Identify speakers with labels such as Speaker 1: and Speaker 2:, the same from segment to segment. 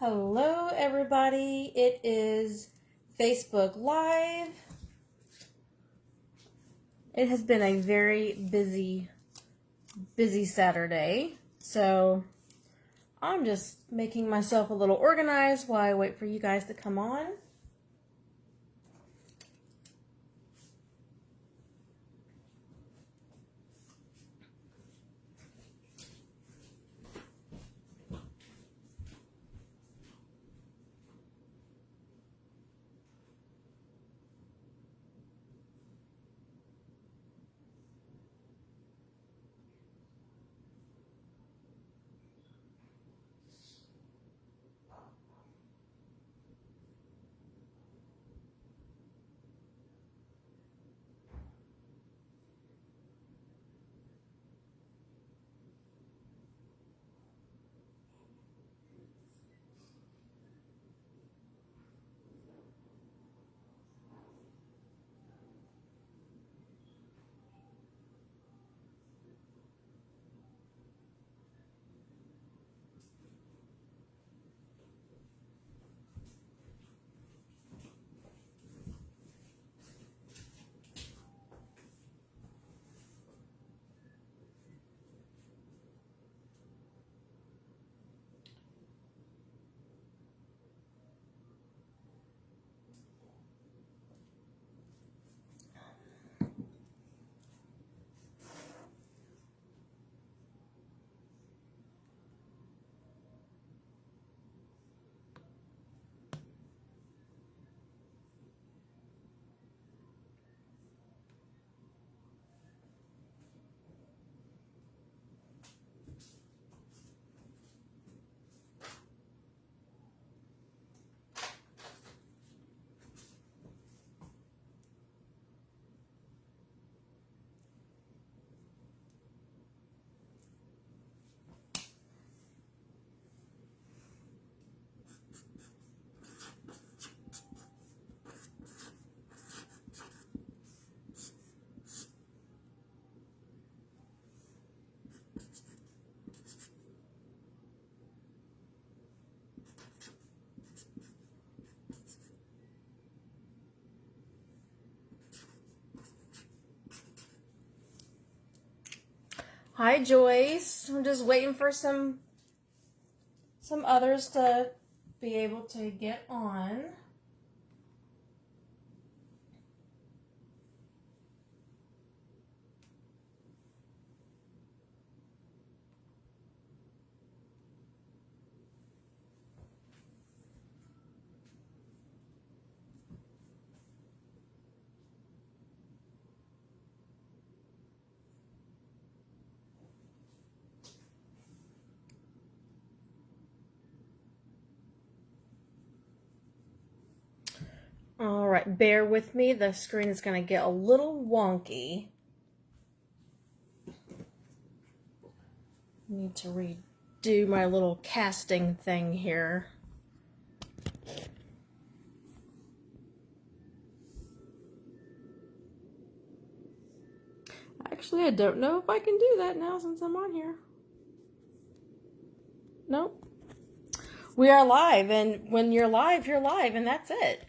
Speaker 1: Hello, everybody. It is Facebook Live. It has been a very busy Saturday. So I'm just making myself a little organized while I wait for you guys to come on. Hi, Joyce. I'm just waiting for some others to be able to get on. All right, bear with me. The screen is going to get a little wonky. Need to redo my little casting thing here. Actually, I don't know if I can do that now since I'm on here. Nope. We are live, and when you're live, and that's it.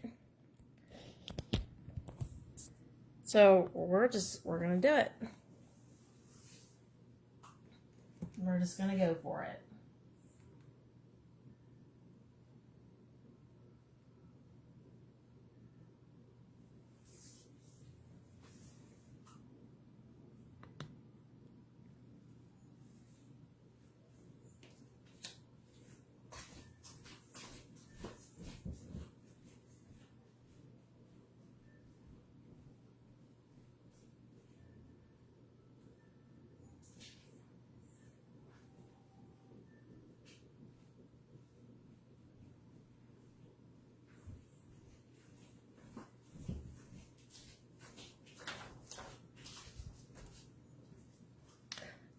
Speaker 1: So we're gonna do it. We're just gonna go for it.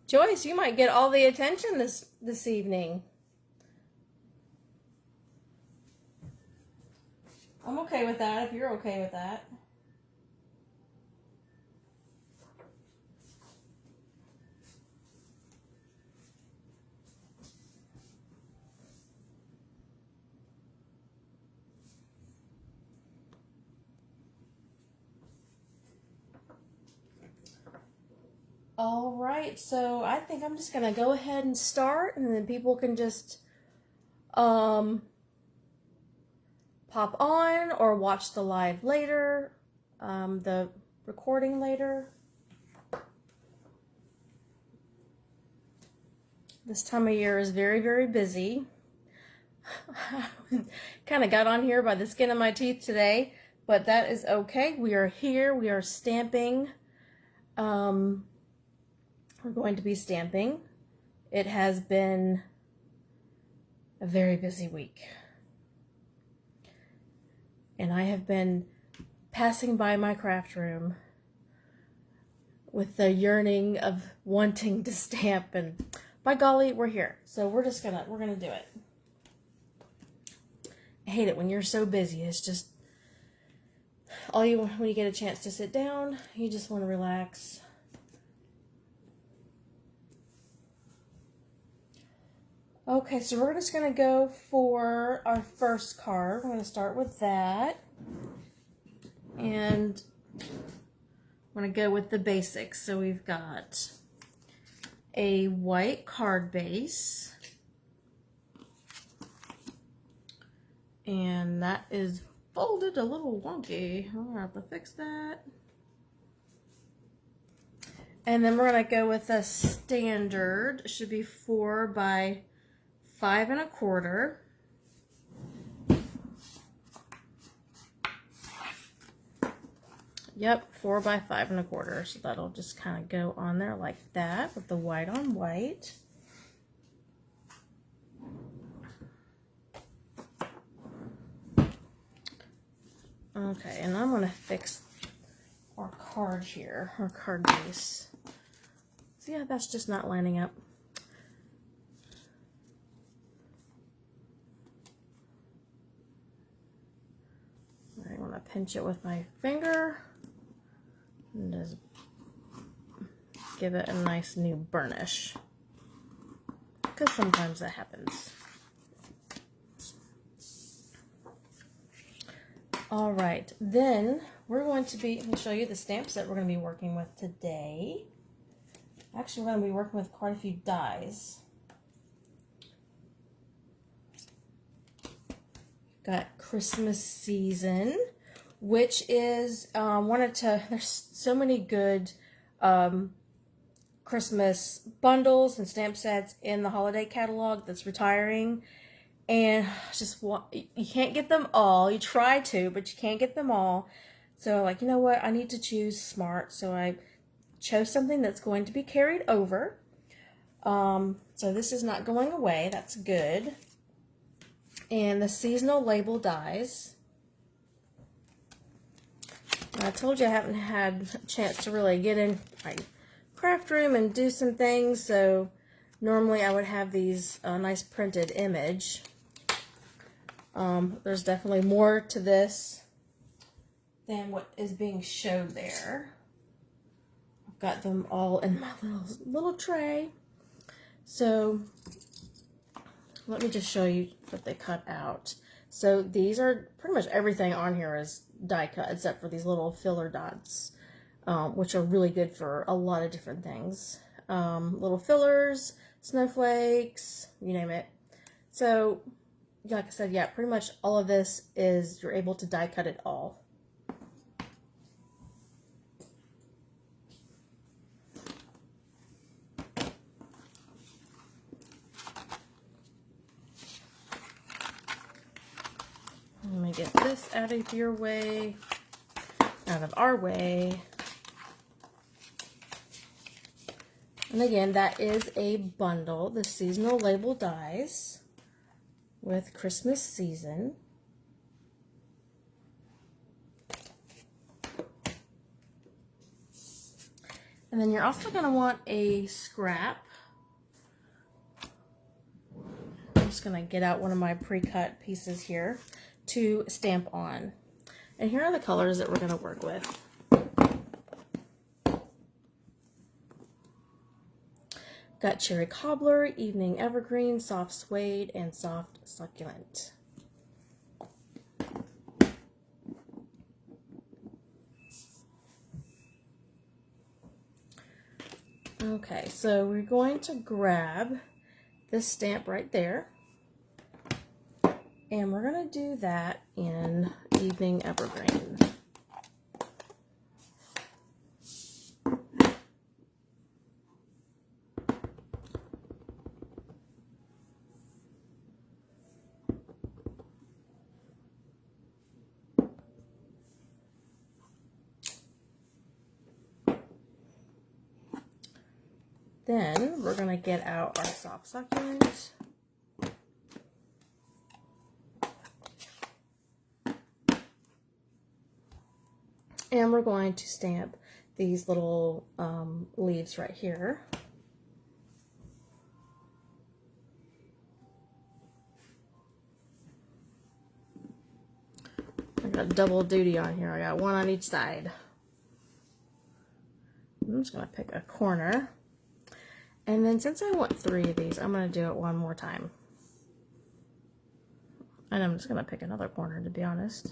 Speaker 1: Joyce, you might get all the attention this evening. I'm okay with that if you're okay with that. All right, so I think I'm just gonna go ahead and start, and then people can just pop on or watch the live later, the recording later. This time of year is very, very busy. Kind of got on here by the skin of my teeth today, but that is okay. We are here. We are stamping. We're going to be stamping. It has been a very busy week. And I have been passing by my craft room with the yearning of wanting to stamp, and by golly, we're here. So we're gonna do it. I hate it when you're so busy. It's just when you get a chance to sit down, you just want to relax. Okay, so we're just going to go for our first card. We're going to start with that. And I'm going to go with the basics. So we've got a white card base. And that is folded a little wonky. I'm going to have to fix that. And then we're going to go with a standard. It should be 4 by 5 1/4. Yep, 4 by 5 1/4. So that'll just kind of go on there like that with the white on white. Okay, and I'm going to fix our card here, our card base. So yeah, that's just not lining up. I want to pinch it with my finger and just give it a nice new burnish, because sometimes that happens. All right, then we're going to be, let me show you the stamps that we're going to be working with today. Actually, we're going to be working with quite a few dies. Got Christmas Season, which is there's so many good Christmas bundles and stamp sets in the holiday catalog that's retiring, and you can't get them all. You try to, but you can't get them all. So like, you know what, I need to choose smart, so I chose something that's going to be carried over. So this is not going away. That's good. And the seasonal label dies. I told you I haven't had a chance to really get in my craft room and do some things, so normally I would have these nice printed image. There's definitely more to this than what is being showed there. I've got them all in my little tray. So let me just show you what they cut out. So these are pretty much everything on here is die cut except for these little filler dots, which are really good for a lot of different things. Little fillers, snowflakes, you name it. So like I said, yeah, pretty much all of this is, you're able to die cut it all. Let me get this out of your way, out of our way. And again, that is a bundle, the seasonal label dies with Christmas Season. And then you're also going to want a scrap. I'm just going to get out one of my pre-cut pieces here to stamp on. And here are the colors that we're going to work with. Got Cherry Cobbler, Evening Evergreen, Soft Suede, and Soft Succulent. Okay, so we're going to grab this stamp right there, and we're going to do that in Evening Evergreen. Then we're going to get out our soft succulent. And we're going to stamp these little leaves right here. I got double duty on here. I got one on each side. I'm just going to pick a corner. And then since I want 3 of these, I'm going to do it one more time. And I'm just going to pick another corner, to be honest,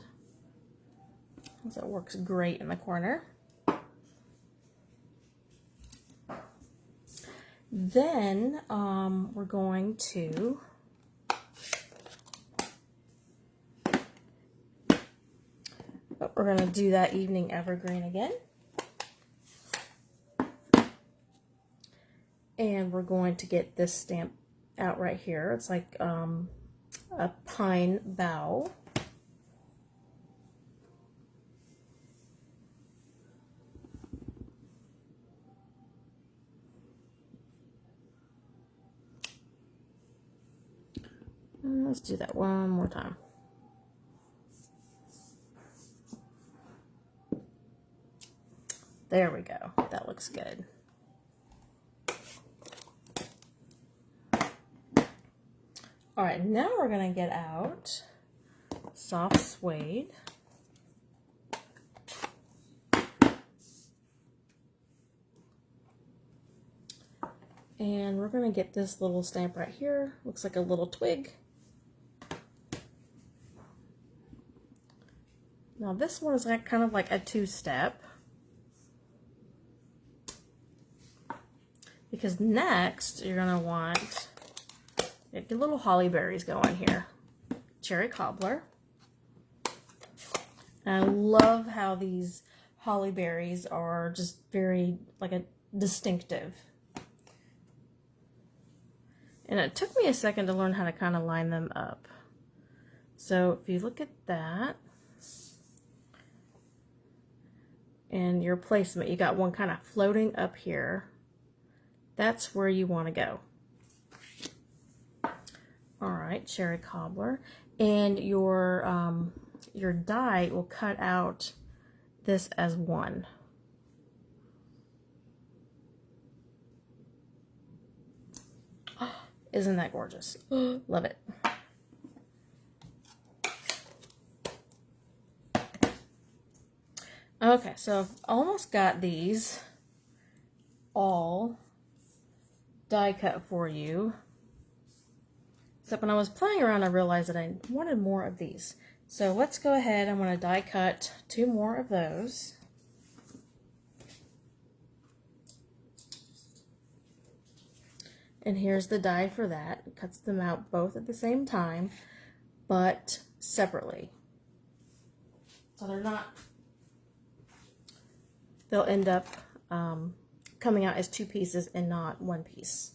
Speaker 1: because it works great in the corner. Then we're going to do that Evening Evergreen again. And we're going to get this stamp out right here. It's like a pine bough. And let's do that one more time. There we go. That looks good. All right, now we're going to get out soft suede. And we're going to get this little stamp right here. Looks like a little twig. Now this one is like kind of like a 2-step. Because next you're going to want get your little holly berries going here. Cherry cobbler. And I love how these holly berries are just very like a distinctive. And it took me a second to learn how to kind of line them up. So if you look at that and your placement, you got one kind of floating up here. That's where you want to go. All right, cherry cobbler, and your die will cut out this as one. Isn't that gorgeous? Love it. Okay, so I've almost got these all die cut for you. Except when I was playing around, I realized that I wanted more of these. So let's go ahead. I'm going to die cut 2 more of those. And here's the die for that. It cuts them out both at the same time, but separately. So they're not, they'll end up coming out as 2 pieces and not 1 piece.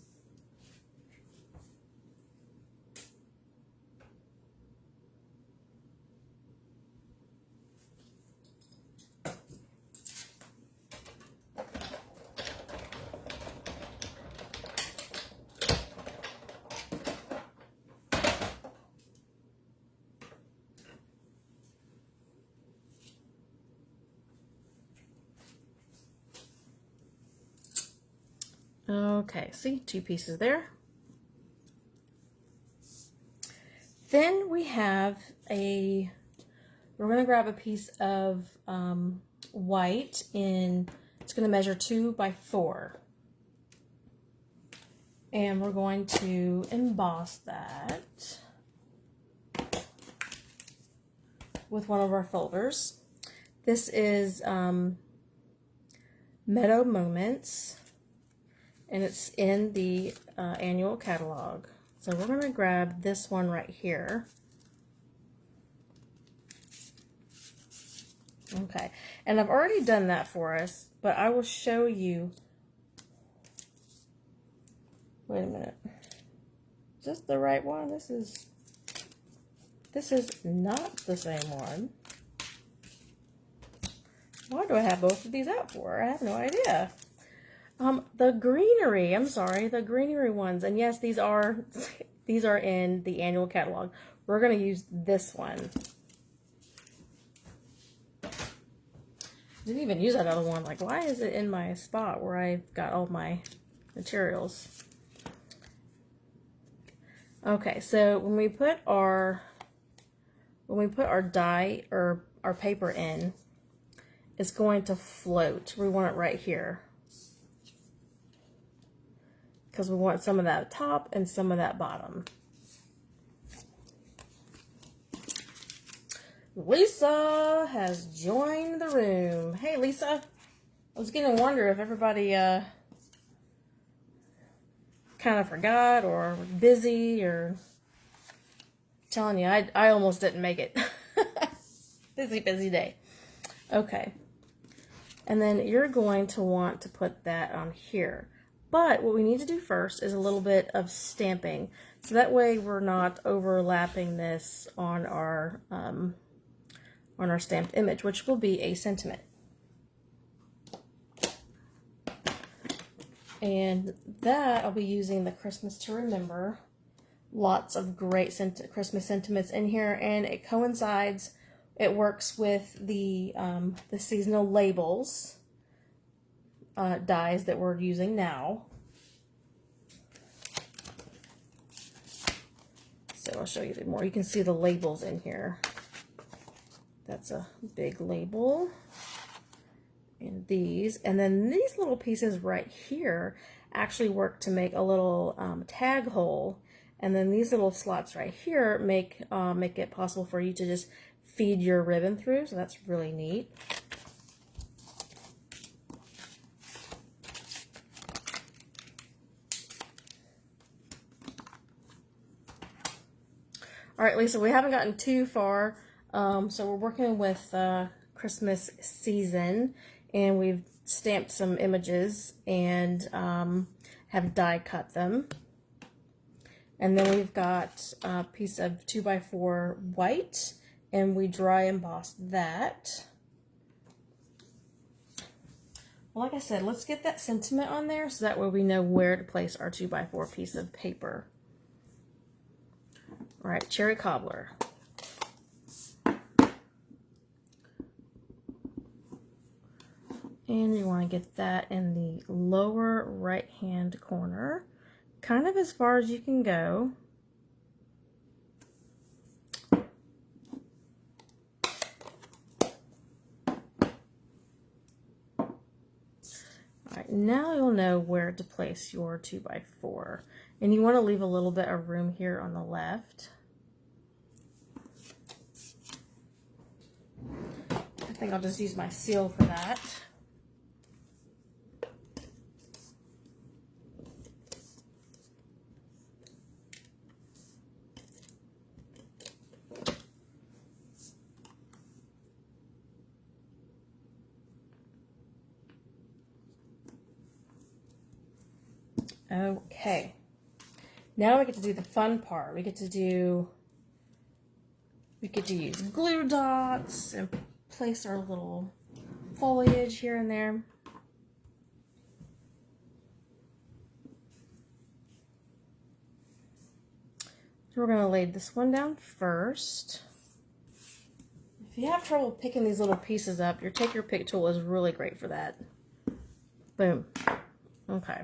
Speaker 1: Okay, see, 2 pieces there. Then we have we're going to grab a piece of white it's going to measure 2 by 4. And we're going to emboss that with one of our folders. This is Meadow Moments. and it's in the annual catalog. So we're going to grab this one right here. Okay, and I've already done that for us, but I will show you. Wait a minute. Is this the right one? This is not the same one. Why do I have both of these out for? I have no idea. The Greenery, I'm sorry, the Greenery ones. And yes, these are in the annual catalog. We're going to use this one. Didn't even use that other one. Like, why is it in my spot where I've got all my materials? Okay, so when we put our dye or our paper in, it's going to float. We want it right here, because we want some of that top and some of that bottom. Lisa has joined the room. Hey, Lisa. I was going to wonder if everybody kind of forgot or was busy, or telling you, I almost didn't make it. Busy day. Okay. And then you're going to want to put that on here. But what we need to do first is a little bit of stamping. So that way we're not overlapping this on our stamped image, which will be a sentiment. And that I'll be using the Christmas to Remember. Lots of great Christmas sentiments in here, and it coincides. It works with the seasonal labels dies that we're using now. So I'll show you more. You can see the labels in here. That's a big label. And then these little pieces right here actually work to make a little tag hole, and then these little slots right here make it possible for you to just feed your ribbon through. So that's really neat. All right, Lisa, we haven't gotten too far, so we're working with Christmas season. And we've stamped some images and have die cut them. And then we've got a piece of 2x4 white, and we dry embossed that. Well, like I said, let's get that sentiment on there so that way we know where to place our 2x4 piece of paper. All right, cherry cobbler. And you want to get that in the lower right hand corner, kind of as far as you can go. Alright, now you'll know where to place your 2x4. And you want to leave a little bit of room here on the left. I think I'll just use my seal for that. Okay, now we get to do the fun part. We get to use glue dots and place our little foliage here and there. So we're going to lay this one down first. If you have trouble picking these little pieces up, your take your pick tool is really great for that. Boom. Okay.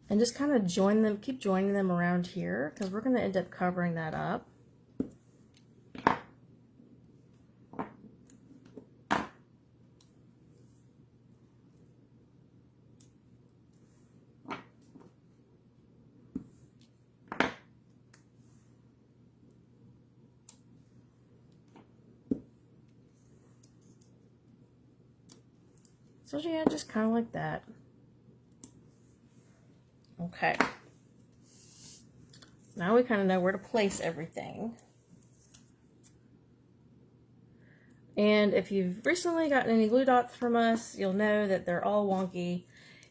Speaker 1: And just kind of join them, keep joining them around here, because we're going to end up covering that up. So yeah, just kind of like that. Okay. Now we kind of know where to place everything. And if you've recently gotten any glue dots from us, you'll know that they're all wonky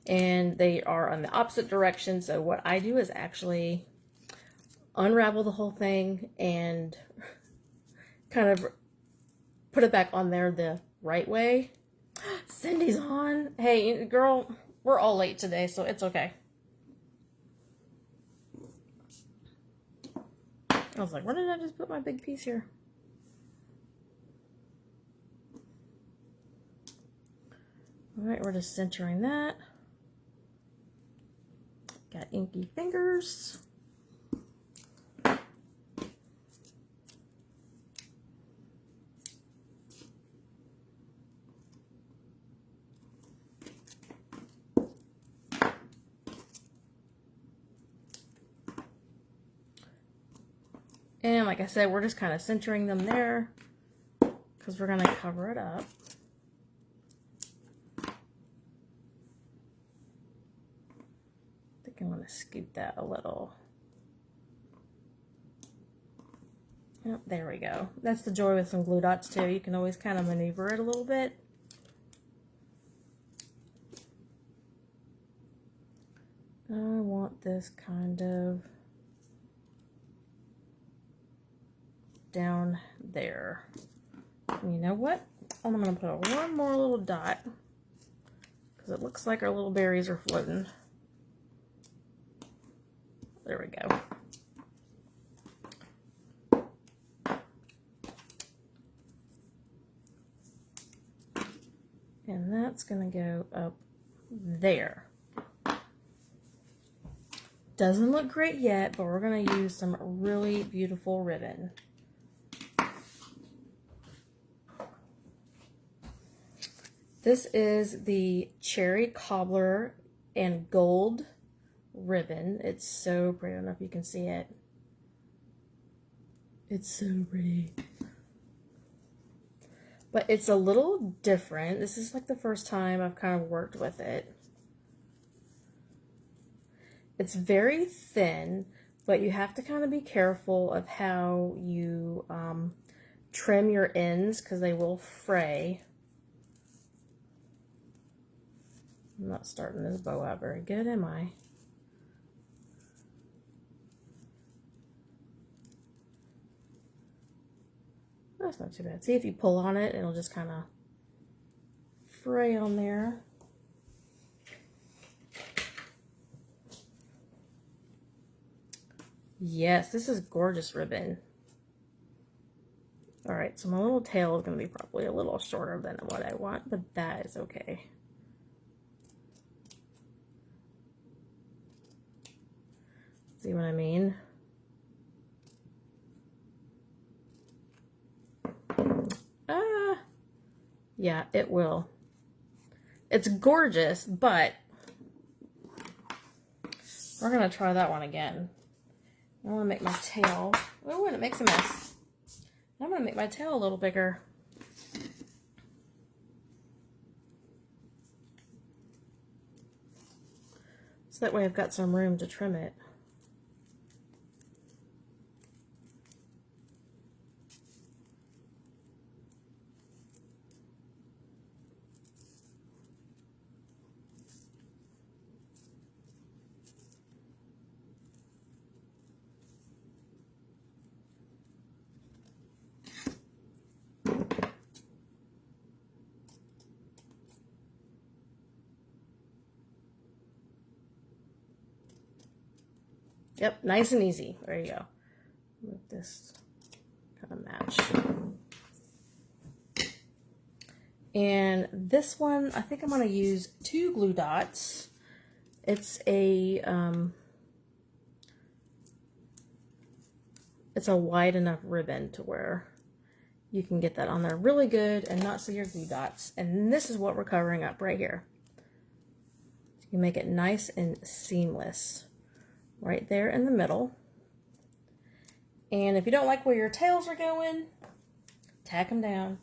Speaker 1: and they are on the opposite direction. So what I do is actually unravel the whole thing and kind of put it back on there the right way. Cindy's on. Hey, girl, we're all late today, so it's okay. I was like, where did I just put my big piece here? All right, we're just centering that. Got inky fingers. And like I said, we're just kind of centering them there because we're going to cover it up. I think I'm going to scoot that a little. Yep, there we go. That's the joy with some glue dots too. You can always kind of maneuver it a little bit. I want this kind of down there. And you know what? I'm going to put one more little dot because it looks like our little berries are floating. There we go. And that's going to go up there. Doesn't look great yet, but we're going to use some really beautiful ribbon. This is the Cherry Cobbler and Gold ribbon. It's so pretty. I don't know if you can see it. It's so pretty. But it's a little different. This is like the first time I've kind of worked with it. It's very thin, but you have to kind of be careful of how you trim your ends because they will fray. I'm not starting this bow out very good, am I? That's not too bad. See, if you pull on it, it'll just kind of fray on there. Yes, this is gorgeous ribbon. All right, so my little tail is going to be probably a little shorter than what I want, but that is okay. See what I mean? Yeah, it will. It's gorgeous, but we're going to try that one again. I want to make my tail, oh, and it makes a mess. I'm going to make my tail a little bigger. So that way I've got some room to trim it. Yep, nice and easy. There you go. Make this kind of match. And this one, I think I'm going to use 2 glue dots. It's a wide enough ribbon to where you can get that on there really good and not see your glue dots. And this is what we're covering up right here. So you can make it nice and seamless. Right there in the middle. And if you don't like where your tails are going, tack them down.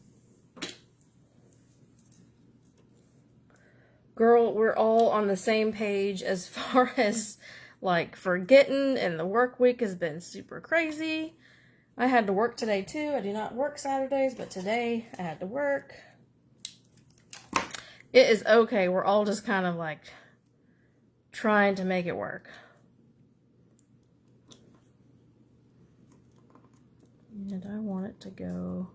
Speaker 1: Girl, we're all on the same page as far as like forgetting, and the work week has been super crazy. I had to work today too. I do not work Saturdays, but today I had to work. It is okay. We're all just kind of like trying to make it work. And I want it to go.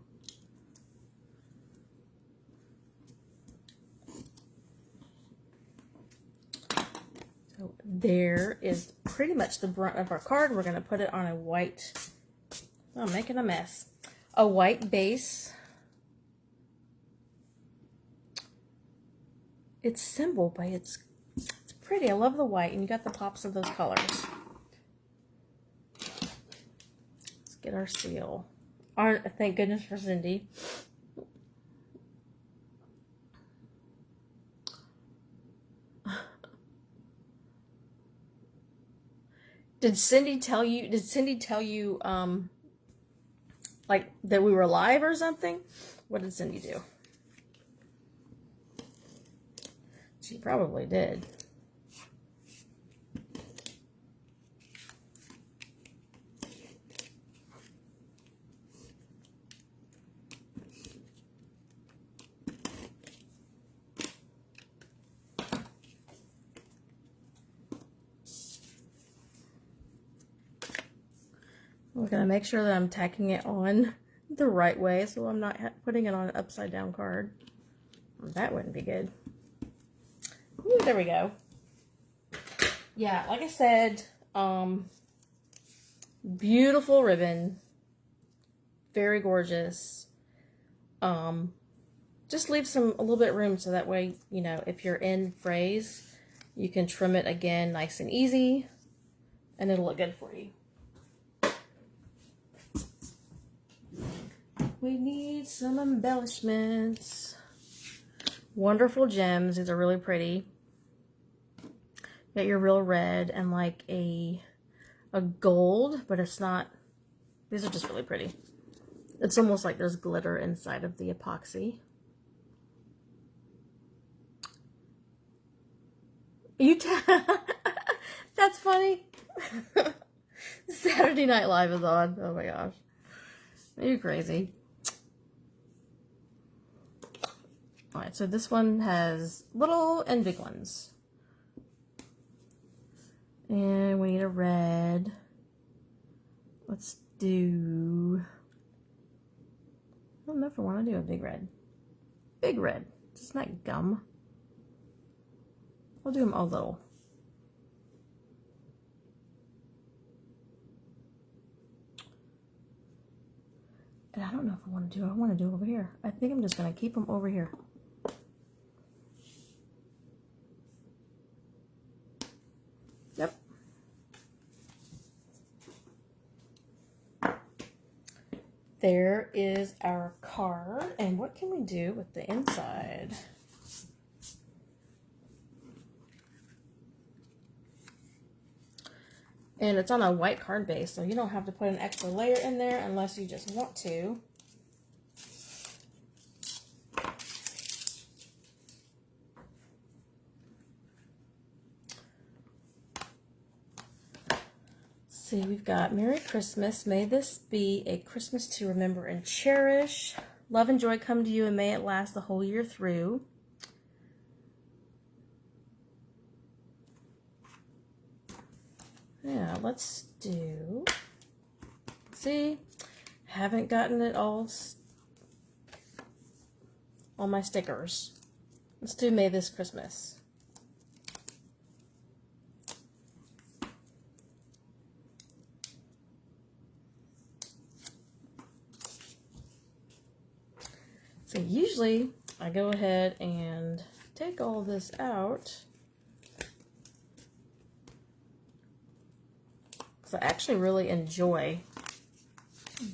Speaker 1: So there is pretty much the brunt of our card. We're going to put it on a white, oh, I'm making a mess. A white base. It's simple, but it's pretty. I love the white, and you got the pops of those colors. Let's get our seal. Thank goodness for Cindy. Did Cindy tell you, like, that we were live or something? What did Cindy do? She probably did. We're going to make sure that I'm tacking it on the right way, so I'm not putting it on an upside down card. That wouldn't be good. Ooh, there we go. Yeah, like I said, beautiful ribbon. Very gorgeous. Just leave a little bit of room so that way, you know, if you're in phrase, you can trim it again nice and easy, and it'll look good for you. We need some embellishments. Wonderful gems. These are really pretty. Got your real red and like a gold, but it's not. These are just really pretty. It's almost like there's glitter inside of the epoxy. That's funny. Saturday Night Live is on. Oh my gosh. Are you crazy? Alright, so this one has little and big ones. And we need a red. Let's do... I don't know if I want to do a big red. Big red. It's not gum. We'll do them all little. And I don't know if I want to do over here. I think I'm just going to keep them over here. Yep. There is our card. And what can we do with the inside? And it's on a white card base, so you don't have to put an extra layer in there unless you just want to. See, we've got Merry Christmas. May this be a Christmas to remember and cherish. Love and joy come to you, and may it last the whole year through. Yeah, let's do, see, haven't gotten it all on my stickers. Let's do May This Christmas. So usually I go ahead and take all this out. I actually really enjoy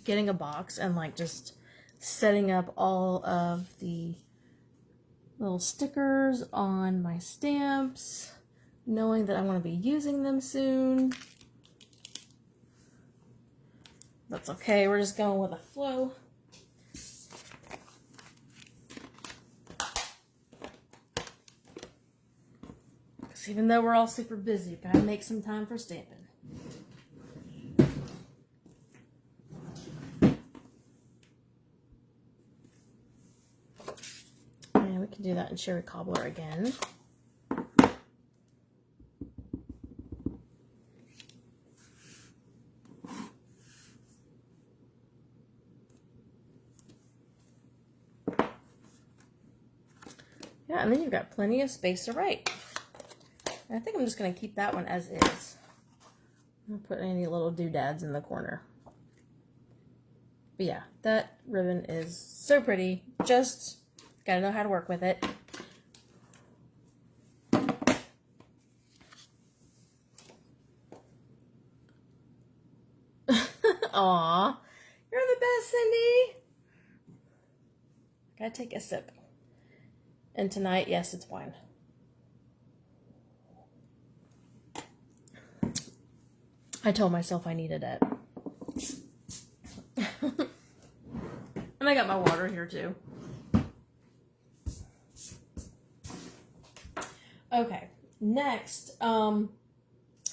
Speaker 1: getting a box and like just setting up all of the little stickers on my stamps, knowing that I want to be using them soon. That's okay, we're just going with a flow. Because even though we're all super busy, you've got to make some time for stamping. And we can do that in Cherry Cobbler again. Yeah, and then you've got plenty of space to write. I think I'm just going to keep that one as is. I'm going to put any little doodads in the corner. But yeah, that ribbon is so pretty. Just got to know how to work with it. Aw, you're the best, Cindy. Gotta take a sip. And tonight, yes, it's wine. I told myself I needed it. And I got my water here too. Okay, next, and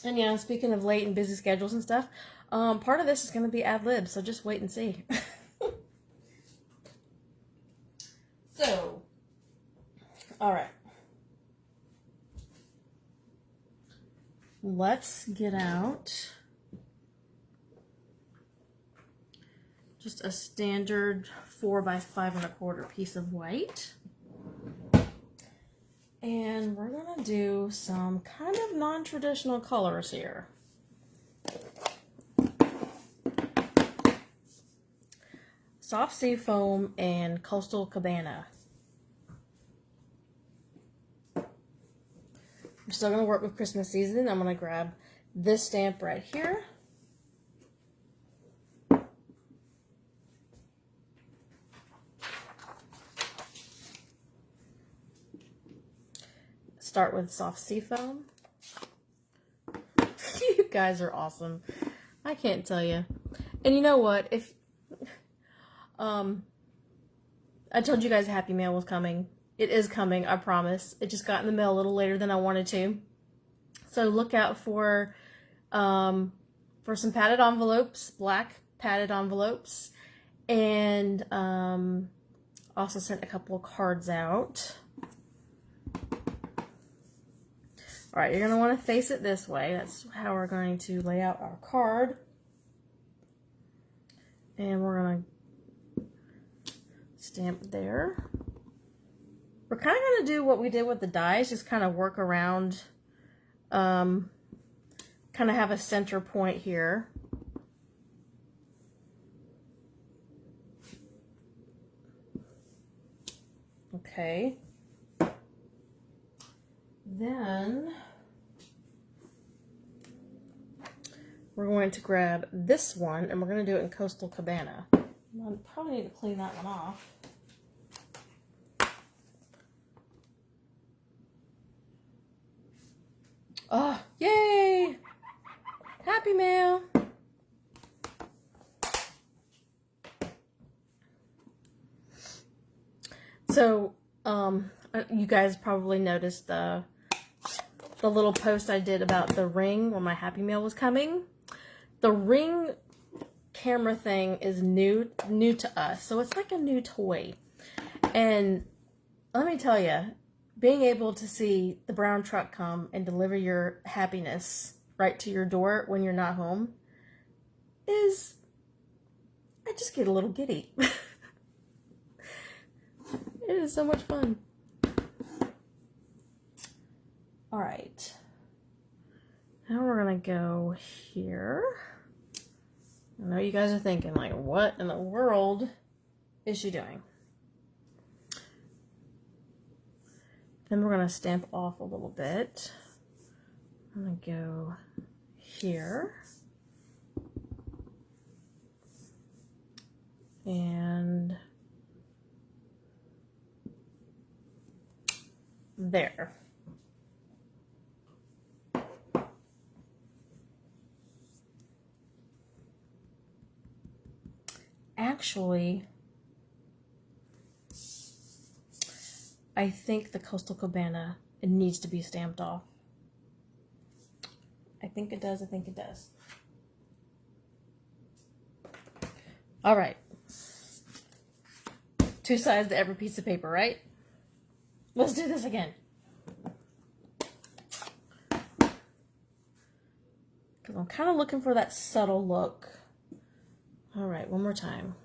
Speaker 1: yeah, speaking of late and busy schedules and stuff, part of this is going to be ad-lib, so just wait and see. So, all right. Let's get out just a standard 4 by 5 1/4 piece of white. And we're going to do some kind of non-traditional colors here. Soft Sea Foam and Coastal Cabana. I'm still going to work with Christmas season. I'm going to grab this stamp right here. Start with Soft Sea Foam. You guys are awesome. I can't tell you. And you know what? If I told you guys Happy Mail was coming. It is coming, I promise. It just got in the mail a little later than I wanted to. So look out for some padded envelopes, black padded envelopes. And also sent a couple of cards out. All right, you're going to want to face it this way. That's how we're going to lay out our card. And we're going to stamp there. We're kind of going to do what we did with the dies, just kind of work around, kind of have a center point here. Okay. Then we're going to grab this one and we're going to do it in Coastal Cabana. I probably need to clean that one off. Oh, yay! Happy Mail! So, you guys probably noticed the little post I did about the ring when my Happy Mail was coming. The ring camera thing is new to us, so it's like a new toy. And let me tell you, being able to see the brown truck come and deliver your happiness right to your door when you're not home is, I just get a little giddy. It is so much fun. All right. Now we're going to go here. I know you guys are thinking, like, what in the world is she doing? Then we're going to stamp off a little bit. I'm going to go here. And there. Actually, I think the Coastal Cabana, it needs to be stamped off. think it does. I think it does. All right. 2 sides to every piece of paper, right? Let's do this again. Because I'm kind of looking for that subtle look. All right, one more time.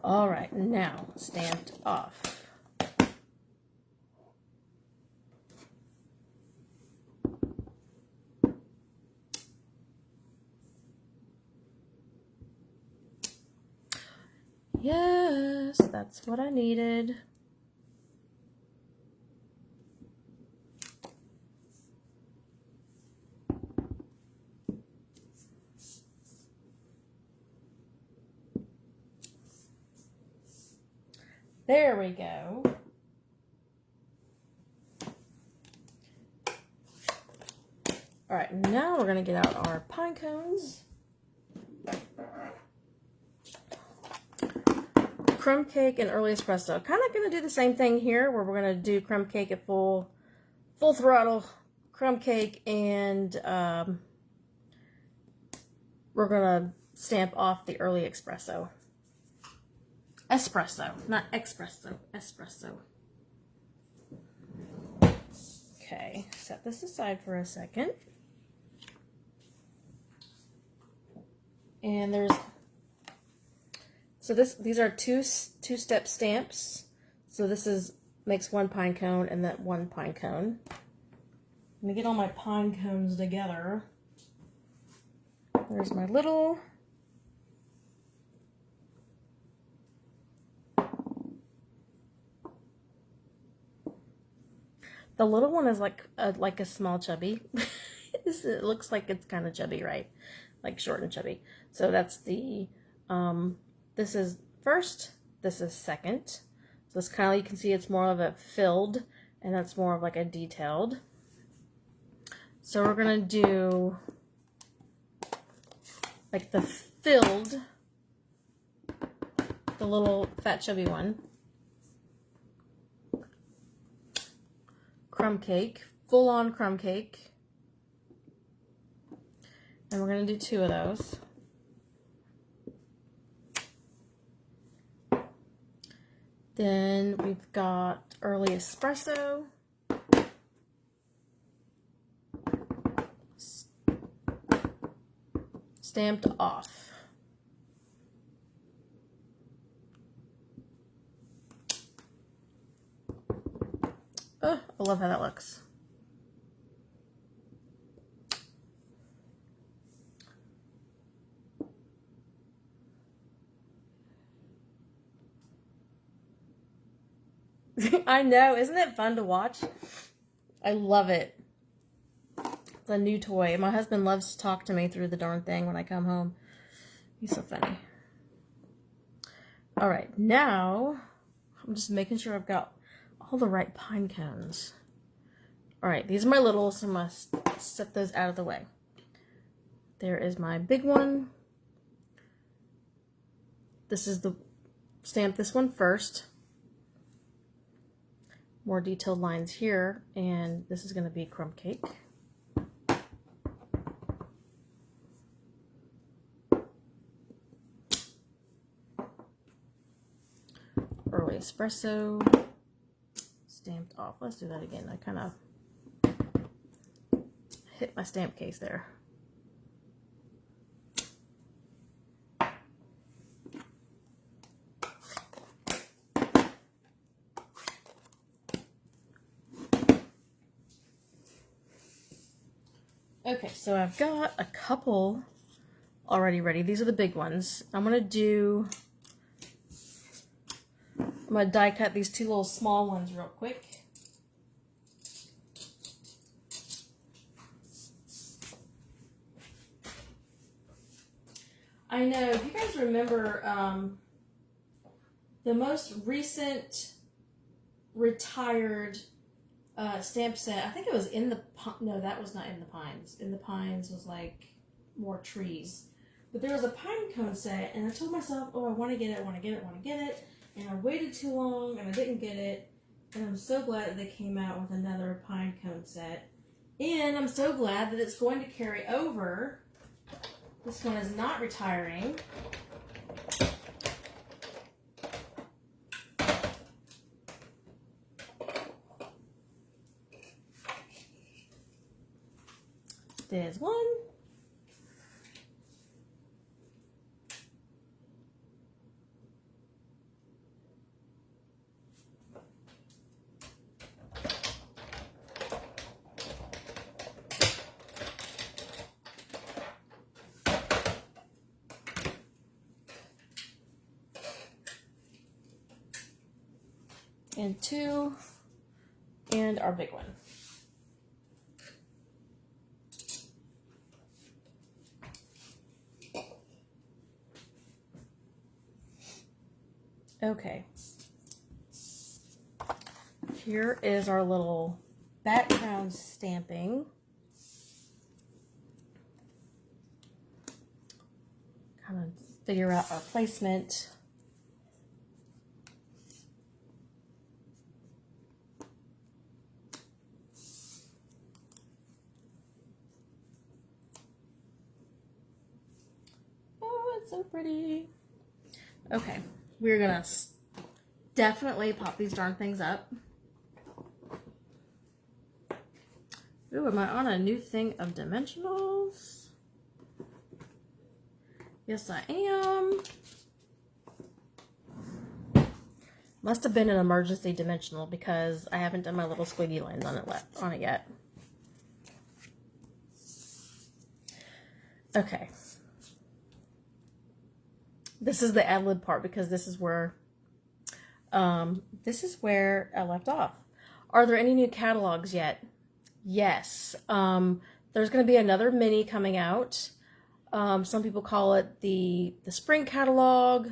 Speaker 1: All right, now stamped off. Yes, that's what I needed. There we go. All right, now we're going to get out our pine cones. Crumb cake and early espresso. Kind of going to do the same thing here, where we're going to do crumb cake at full throttle, crumb cake, and we're going to stamp off the early espresso. Espresso, not espresso, espresso. Okay, set this aside for a second. And these are two-step stamps. So this makes 1 pine cone and that 1 pine cone. Let me get all my pine cones together. There's my little. The little one is like a small chubby. It looks like it's kind of chubby, right? Like short and chubby. So that's the, this is first, this is second. So it's kind of, you can see it's more of a filled, and that's more of like a detailed. So we're going to do like the filled, the little fat chubby one. Crumb cake, full on crumb cake. And we're going to do 2 of those. Then we've got early espresso. Stamped off. Oh, I love how that looks. I know, isn't it fun to watch? I love it. It's a new toy. My husband loves to talk to me through the darn thing when I come home. He's so funny. All right, now I'm just making sure I've got all the right pine cones. All right, these are my little, so I must set those out of the way. There is my big one. This is the, stamp this one first. More detailed lines here, and this is going to be crumb cake. Early espresso, stamped off. Let's do that again. I kind of hit my stamp case there. Okay, so I've got a couple already ready. These are the big ones. I'm going to die cut these 2 little small ones real quick. I know, if you guys remember, the most recent retired stamp set. I think it was in the, no, that was not in the Pines. In the Pines was like more trees. But there was a pine cone set, and I told myself, oh, I want to get it, I want to get it, I want to get it. And I waited too long, and I didn't get it. And I'm so glad that they came out with another pine cone set. And I'm so glad that it's going to carry over. This one is not retiring. There's one. And two, and our big one. Okay. Here is our little background stamping. Kind of figure out our placement. So pretty. Okay, we're gonna definitely pop these darn things up. Ooh, am I on a new thing of dimensionals? Yes, I am. Must have been an emergency dimensional because I haven't done my little squiggy lines on it yet. Okay. This is the ad-lib part because this is where I left off. Are there any new catalogs yet? Yes. There's going to be another mini coming out. Some people call it the spring catalog.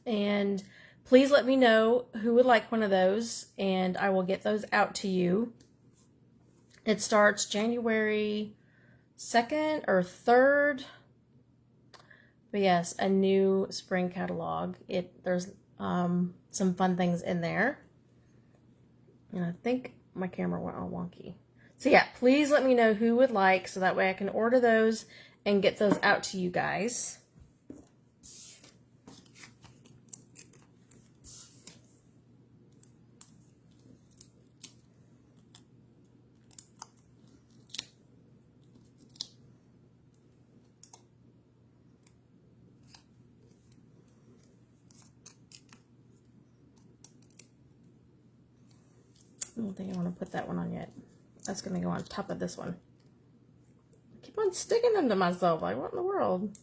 Speaker 1: And please let me know who would like one of those, and I will get those out to you. It starts January 2nd or 3rd. But yes, a new spring catalog. There's some fun things in there. And I think my camera went all wonky. So yeah, please let me know who would like, so that way I can order those and get those out to you guys. I don't think I want to put that one on yet. That's going to go on top of this one. I keep on sticking them to myself. Like, what in the world?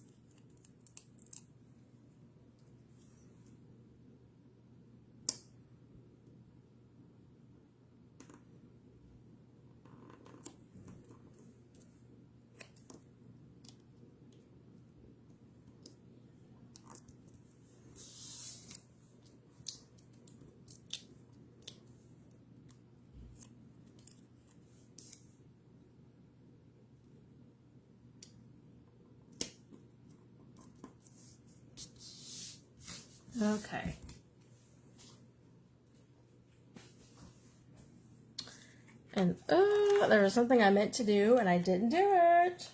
Speaker 1: Okay. And there was something I meant to do and I didn't do it.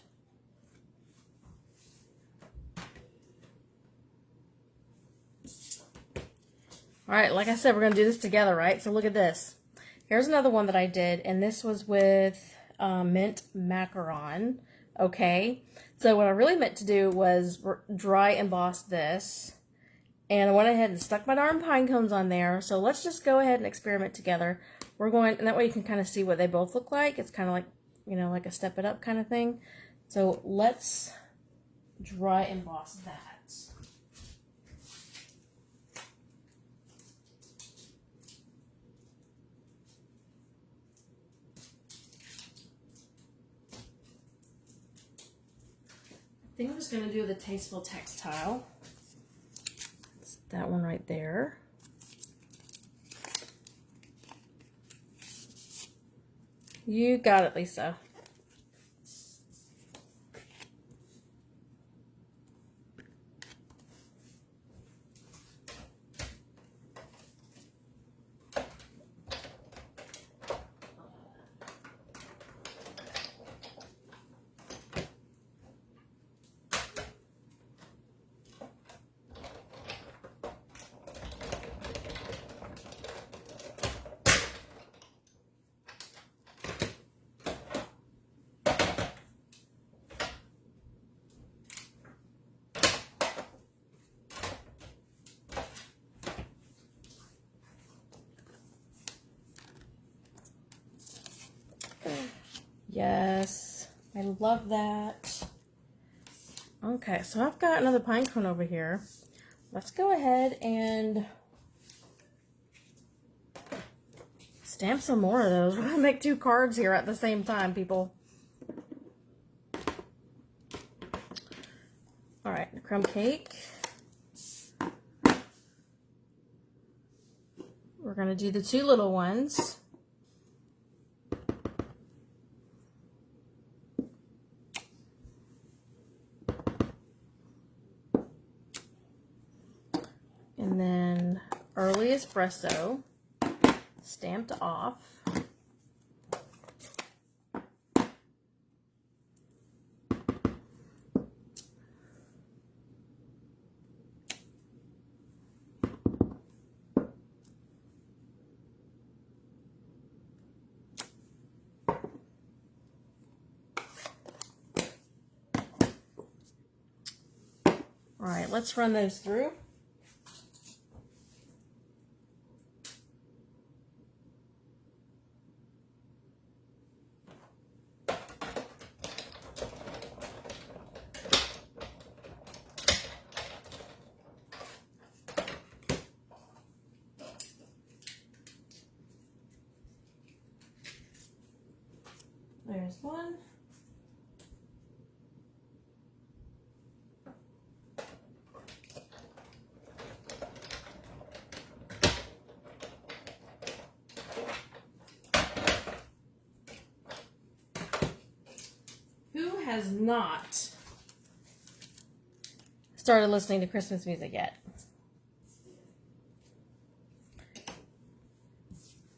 Speaker 1: All right, like I said, we're going to do this together, right? So look at this. Here's another one that I did, and this was with mint macaron. Okay, so what I really meant to do was dry emboss this. And I went ahead and stuck my darn pine cones on there. So let's just go ahead and experiment together. We're going, and that way you can kind of see what they both look like. It's kind of like, you know, like a step it up kind of thing. So let's dry emboss that. I think I'm just going to do the Tasteful Textile. That one right there. You got it, Lisa. Yes, I love that. Okay, so I've got another pine cone over here. Let's go ahead and stamp some more of those. We're going to make 2 cards here at the same time, people. All right, the crumb cake. We're going to do the 2 little ones. And then early espresso, stamped off. All right, let's run those through. There's one. Who has not started listening to Christmas music yet?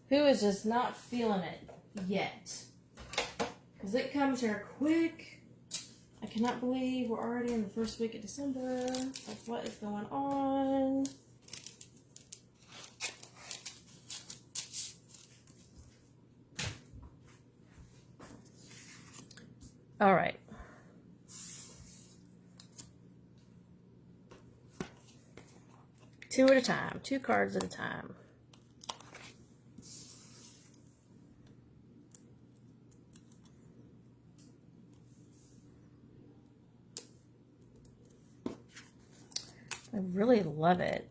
Speaker 1: Who is just not feeling it yet? Because it comes here quick. I cannot believe we're already in the first week of December. Like, what is going on? All right. Two at a time. 2 cards at a time. I really love it.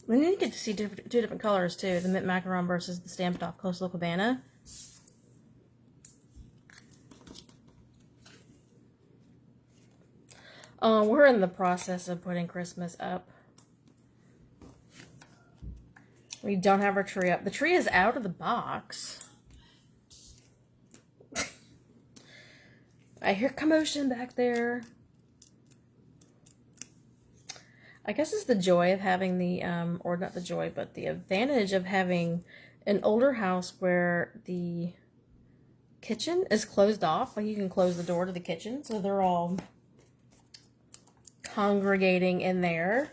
Speaker 1: And then you get to see 2 different colors too. The mint macaron versus the stamped off Coastal Cabana. We're in the process of putting Christmas up. We don't have our tree up. The tree is out of the box. I hear commotion back there. I guess it's the joy of having the, or not the joy, but the advantage of having an older house where the kitchen is closed off. Like, you can close the door to the kitchen, so they're all congregating in there.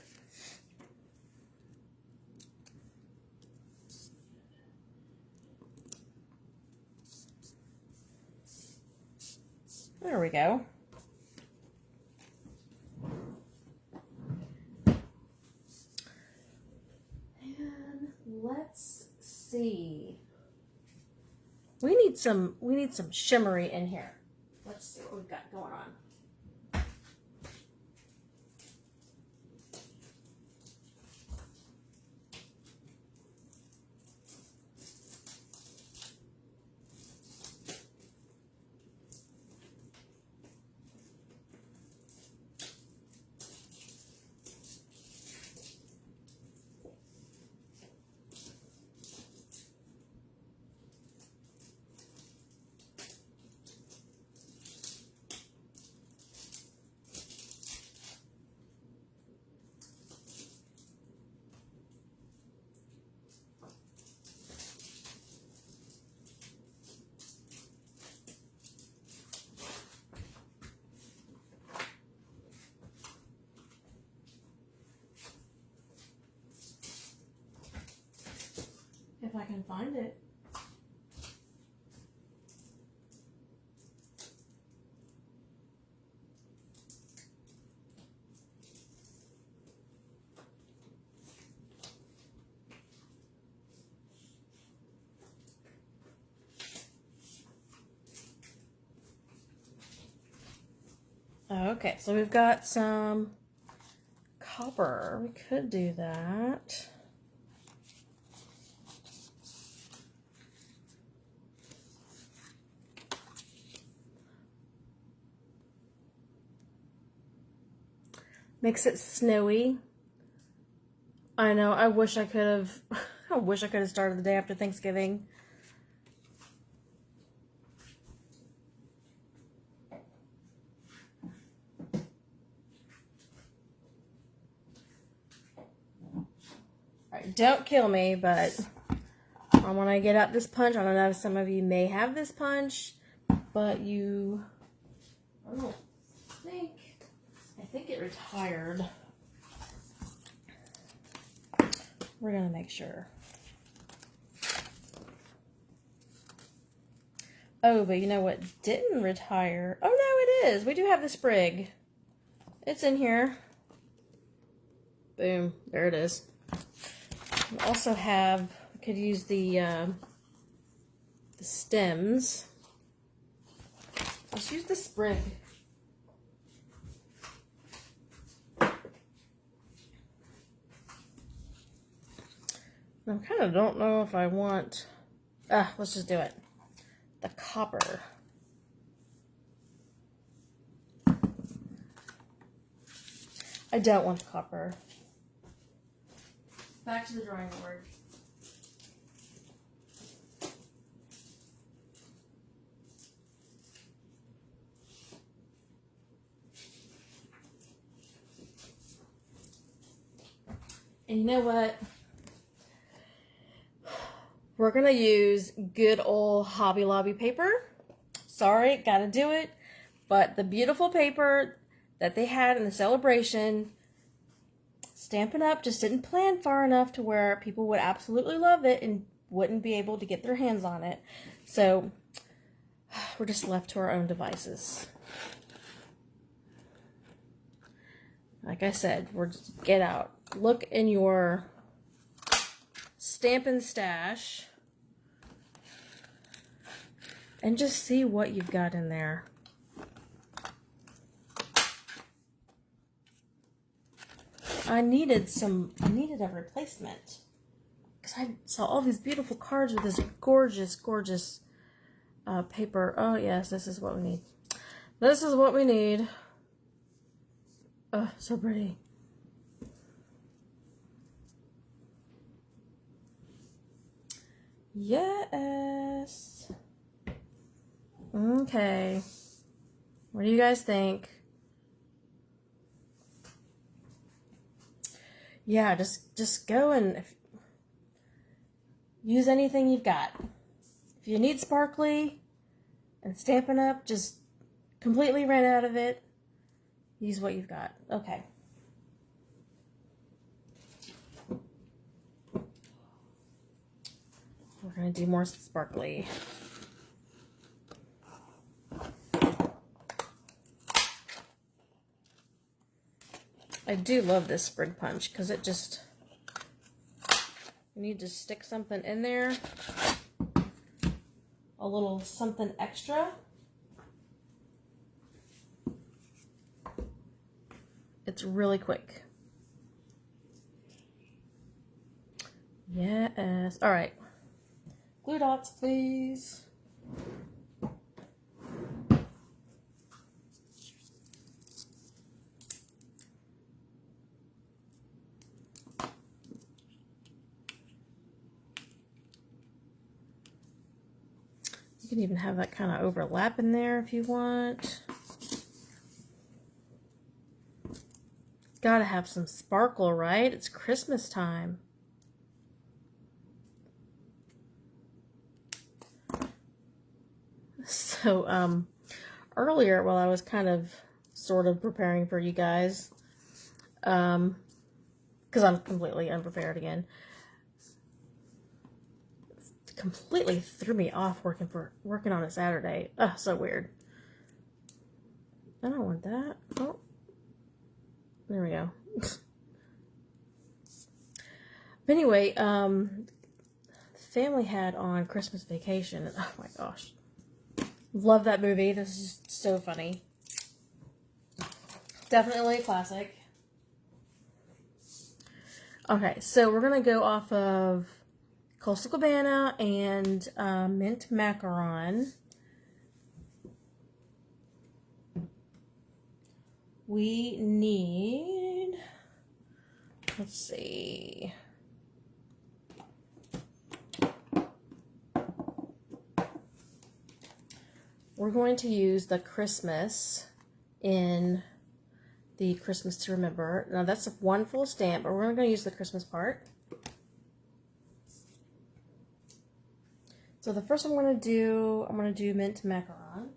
Speaker 1: There we go. And let's see. We need some shimmery in here. Let's see what we've got going on. if I can find it. Okay, so we've got some copper. We could do that. Makes it snowy. I know, I wish I could have I wish I could have started the day after Thanksgiving. Alright, don't kill me, but I want to get out this punch. I don't know if some of you may have this punch, but I think it retired. We're going to make sure. Oh, but you know what didn't retire? Oh, no, it is. We do have the sprig. It's in here. Boom. There it is. We also have, we could use the stems. Let's use the sprig. I kind of don't know if I want, let's just do it. The copper. I don't want the copper. Back to the drawing board. And you know what? We're going to use good old Hobby Lobby paper. Sorry, gotta do it. But the beautiful paper that they had in the celebration, Stampin' Up! Just didn't plan far enough to where people would absolutely love it and wouldn't be able to get their hands on it. So, we're just left to our own devices. Like I said, we're just, get out. Look in your Stampin' Stash and just see what you've got in there. I needed a replacement because I saw all these beautiful cards with this gorgeous, gorgeous paper. Oh yes, this is what we need. This is what we need. Oh, so pretty. Yes. Okay. What do you guys think? Yeah, just go and use anything you've got. If you need sparkly and Stampin' Up, just completely ran out of it. Use what you've got. Okay. We're going to do more sparkly. I do love this sprig punch because it just, you need to stick something in there, a little something extra. It's really quick. Yes. All right. Glue dots, please. You can even have that kind of overlap in there if you want. Gotta have some sparkle, right? It's Christmas time. So, earlier while I was kind of sort of preparing for you guys, because I'm completely unprepared again, completely threw me off working on a Saturday. Ugh, so weird. I don't want that. Oh, there we go. But anyway, family had on Christmas Vacation. Oh my gosh, love that movie. This is so funny. Definitely a classic. Okay, so we're gonna go off of Coastal Cabana and mint macaron. We need, let's see, we're going to use the Christmas in the Christmas to Remember. Now that's one full stamp, but we're going to use the Christmas part. So the first one I'm going to do mint macaron.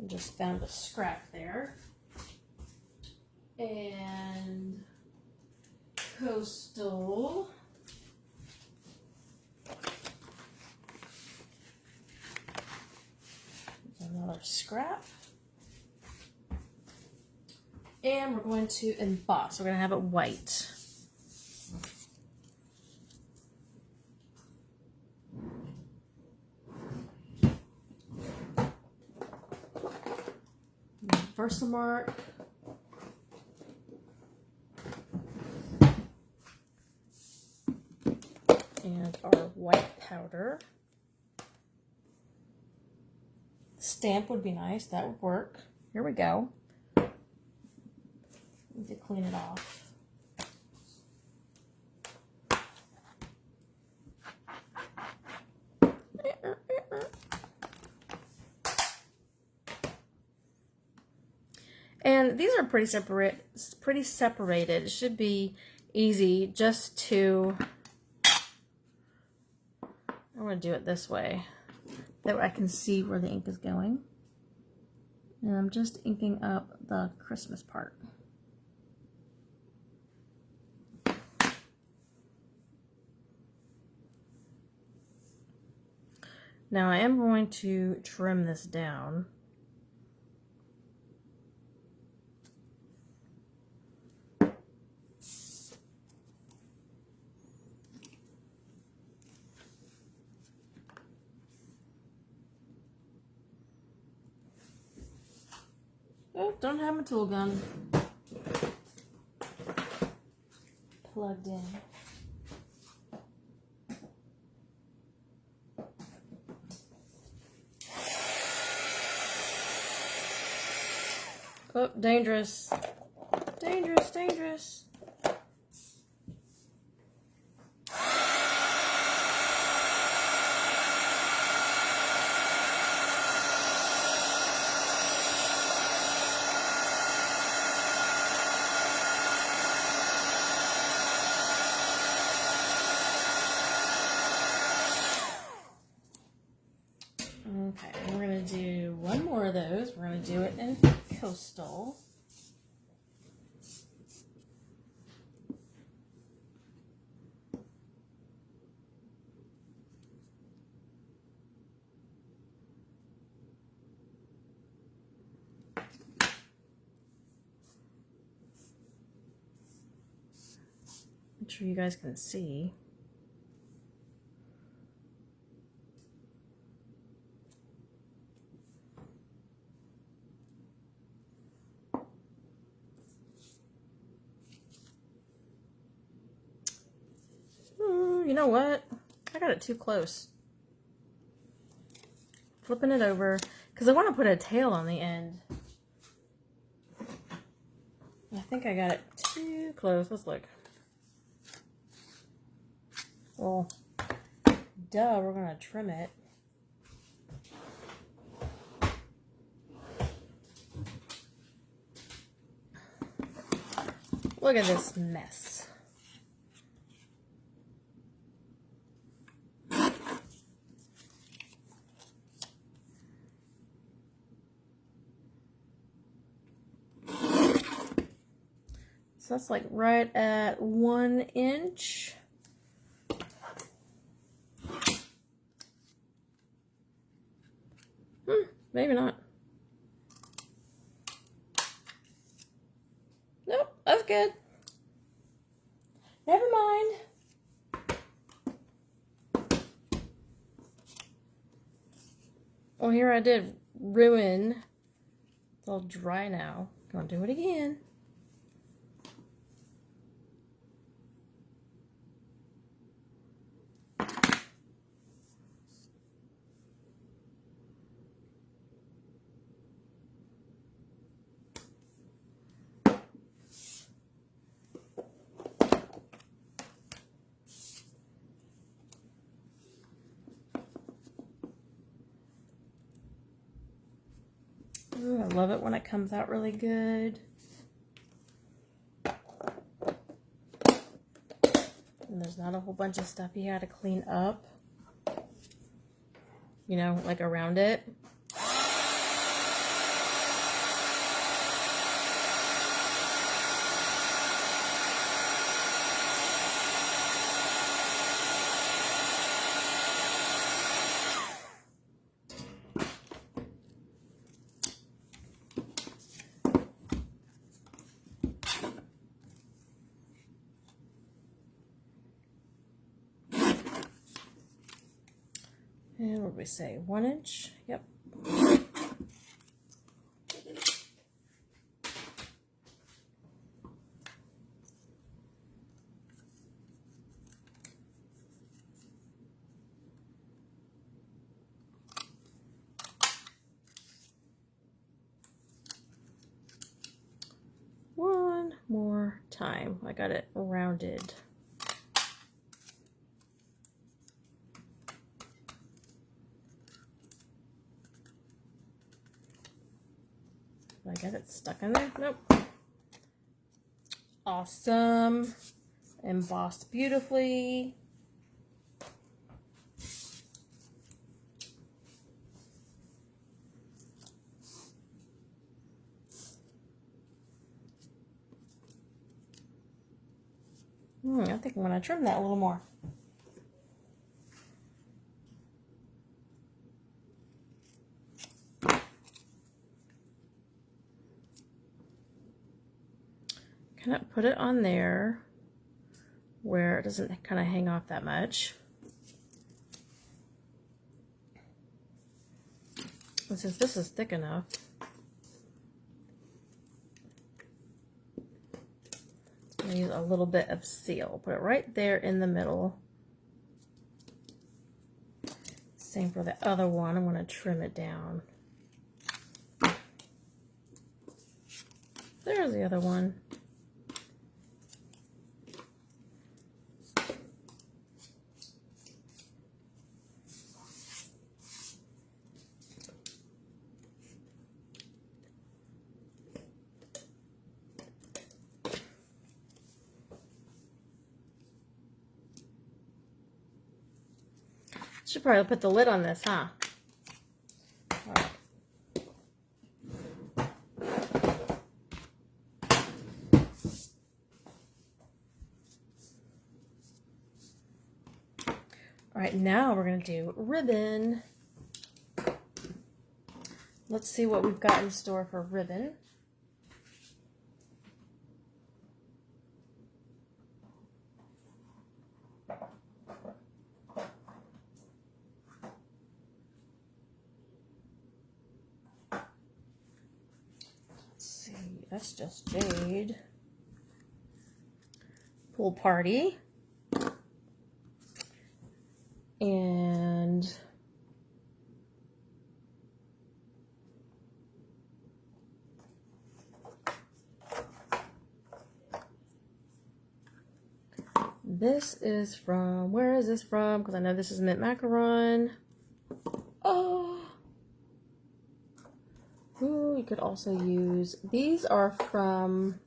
Speaker 1: I just found a scrap there. And Coastal. Another scrap. And we're going to emboss. We're going to have it white. Versamark. And our white powder. Stamp would be nice. That would work. Here we go. Need to clean it off. And these are pretty separated. It should be easy just to, I want to do it this way. That way I can see where the ink is going. And I'm just inking up the Christmas part. Now I am going to trim this down. Oh, don't have my tool gun plugged in. Oh, dangerous. Dangerous, dangerous. Okay, we're going to do one more of those. We're going to do it in Coastal. Make sure you guys can see. You know what? I got it too close. Flipping it over because I want to put a tail on the end. I think I got it too close. Let's look. Well, duh, we're going to trim it. Look at this mess. So that's like right at 1 inch. Maybe not. Nope, that's good. Never mind. Well, here I did ruin. It's all dry now. Gonna do it again. Ooh, I love it when it comes out really good. And there's not a whole bunch of stuff you had to clean up. You know, like around it. And what did we say? 1 inch? Yep. One more time. I got it rounded. Did I get it stuck in there? Nope. Awesome. Embossed beautifully. I think I'm going to trim that a little more. Kind of put it on there where it doesn't kind of hang off that much. And since this is thick enough, I'm going to use a little bit of seal. Put it right there in the middle. Same for the other one. I'm going to trim it down. There's the other one. Should probably put the lid on this, huh? All right. All right, now we're going to do ribbon. Let's see what we've got in store for ribbon. That's just jade. Pool party. And this is from, where is this from? Because I know this is mint macaron. Oh. Ooh, you could also use, these are from,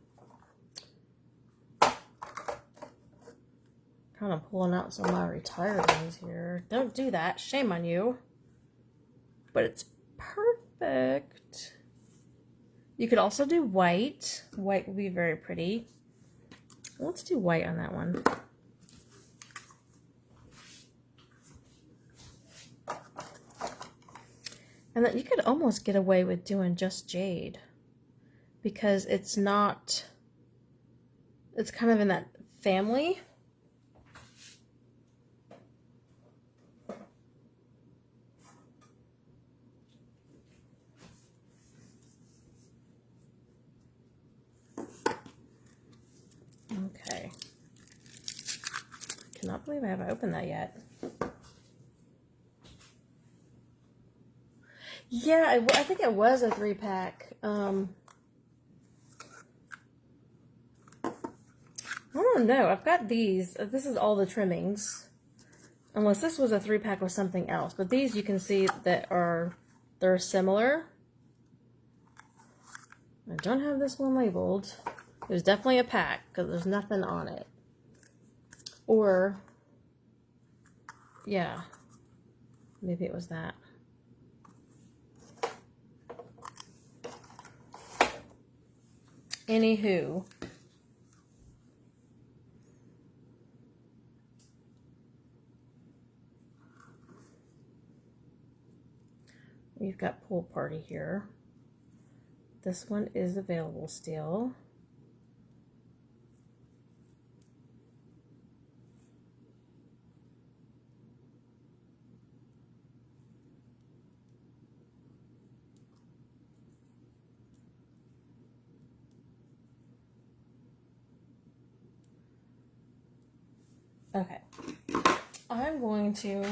Speaker 1: kind of pulling out some of my retired ones here. Don't do that, shame on you. But it's perfect. You could also do white. White would be very pretty. Let's do white on that one. And that you could almost get away with doing just jade because it's not, it's kind of in that family. Okay. Cannot believe I haven't opened that yet. Yeah, I think it was a 3-pack. I don't know. I've got these. This is all the trimmings. Unless this was a 3-pack with something else. But these you can see that they're similar. I don't have this one labeled. It was definitely a pack because there's nothing on it. Or, yeah. Maybe it was that. Anywho. We've got Pool Party here. This one is available still. Okay. I'm going to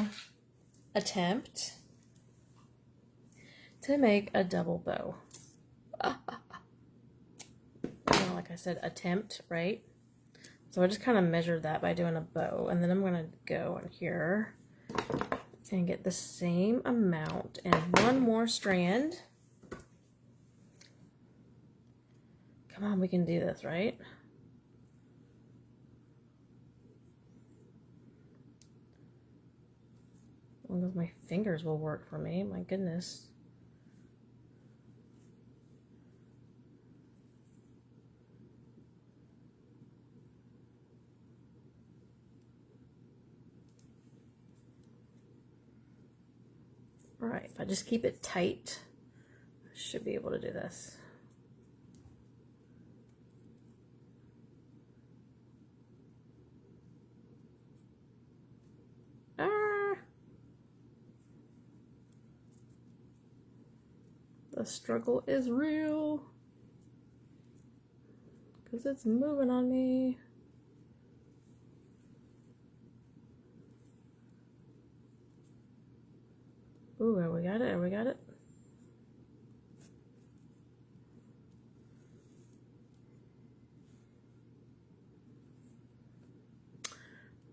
Speaker 1: attempt to make a double bow. Like I said, attempt, right? So I just kind of measured that by doing a bow, and then I'm going to go in here and get the same amount and one more strand. Come on, we can do this, right? I wonder if my fingers will work for me. My goodness. All right, if I just keep it tight, I should be able to do this. The struggle is real because it's moving on me. Ooh, have we got it? Have we got it?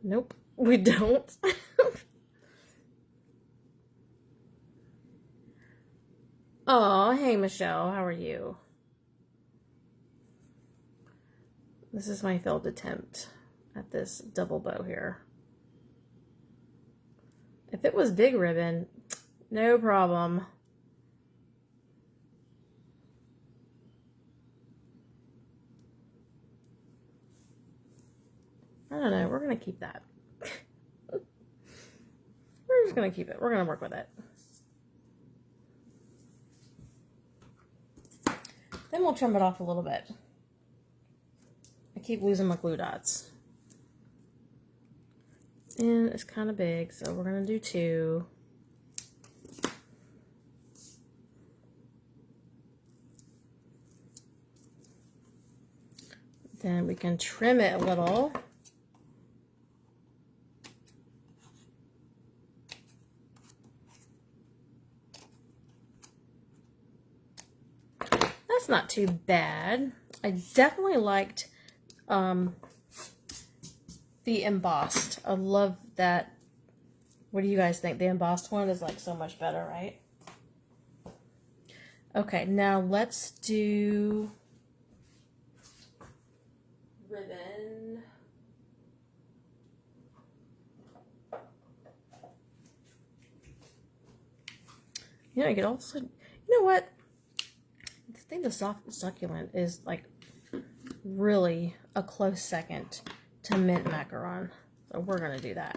Speaker 1: Nope, we don't. Oh, hey Michelle, how are you? This is my failed attempt at this double bow here. If it was big ribbon, no problem. I don't know, we're gonna keep that. We're just gonna keep it. We're gonna work with it. Then we'll trim it off a little bit. I keep losing my glue dots. And it's kind of big, so we're going to do 2. Then we can trim it a little. That's not too bad. I definitely liked the embossed. I love that. What do you guys think? The embossed one is like so much better, right? Okay, now let's do ribbon. You know, you could also, you know what? I think the soft succulent is like really a close second to mint macaron. So we're going to do that.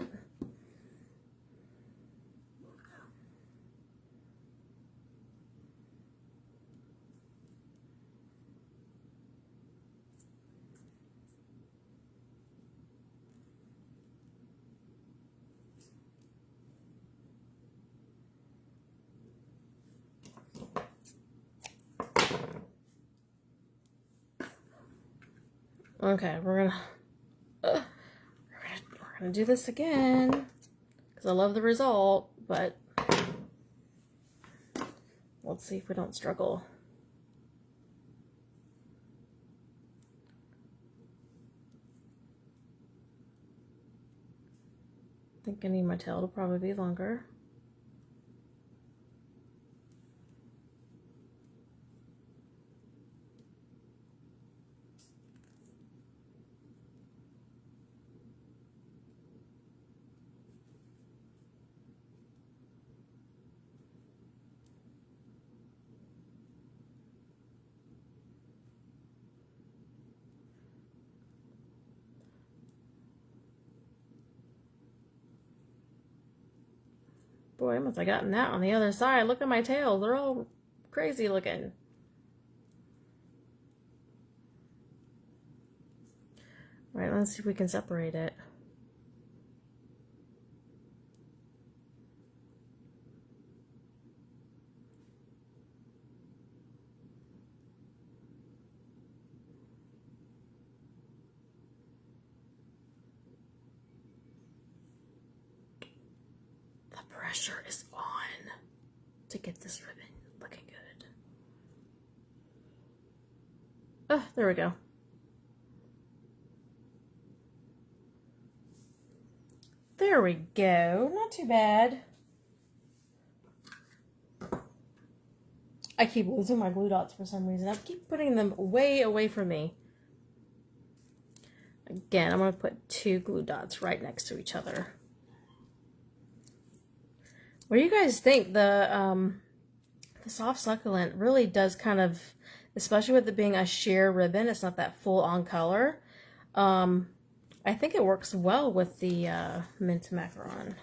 Speaker 1: Okay, we're gonna do this again because I love the result, but let's see if we don't struggle. I think I need my tail to probably be longer. Boy, I must have gotten that on the other side. Look at my tails. They're all crazy looking. All right, let's see if we can separate it. The pressure is on to get this ribbon looking good. Oh, there we go. There we go. Not too bad. I keep losing my glue dots for some reason. I keep putting them way away from me. Again, I'm going to put 2 glue dots right next to each other. What do you guys think? The soft succulent really does kind of, especially with it being a sheer ribbon, it's not that full on color. I think it works well with the mint macaron.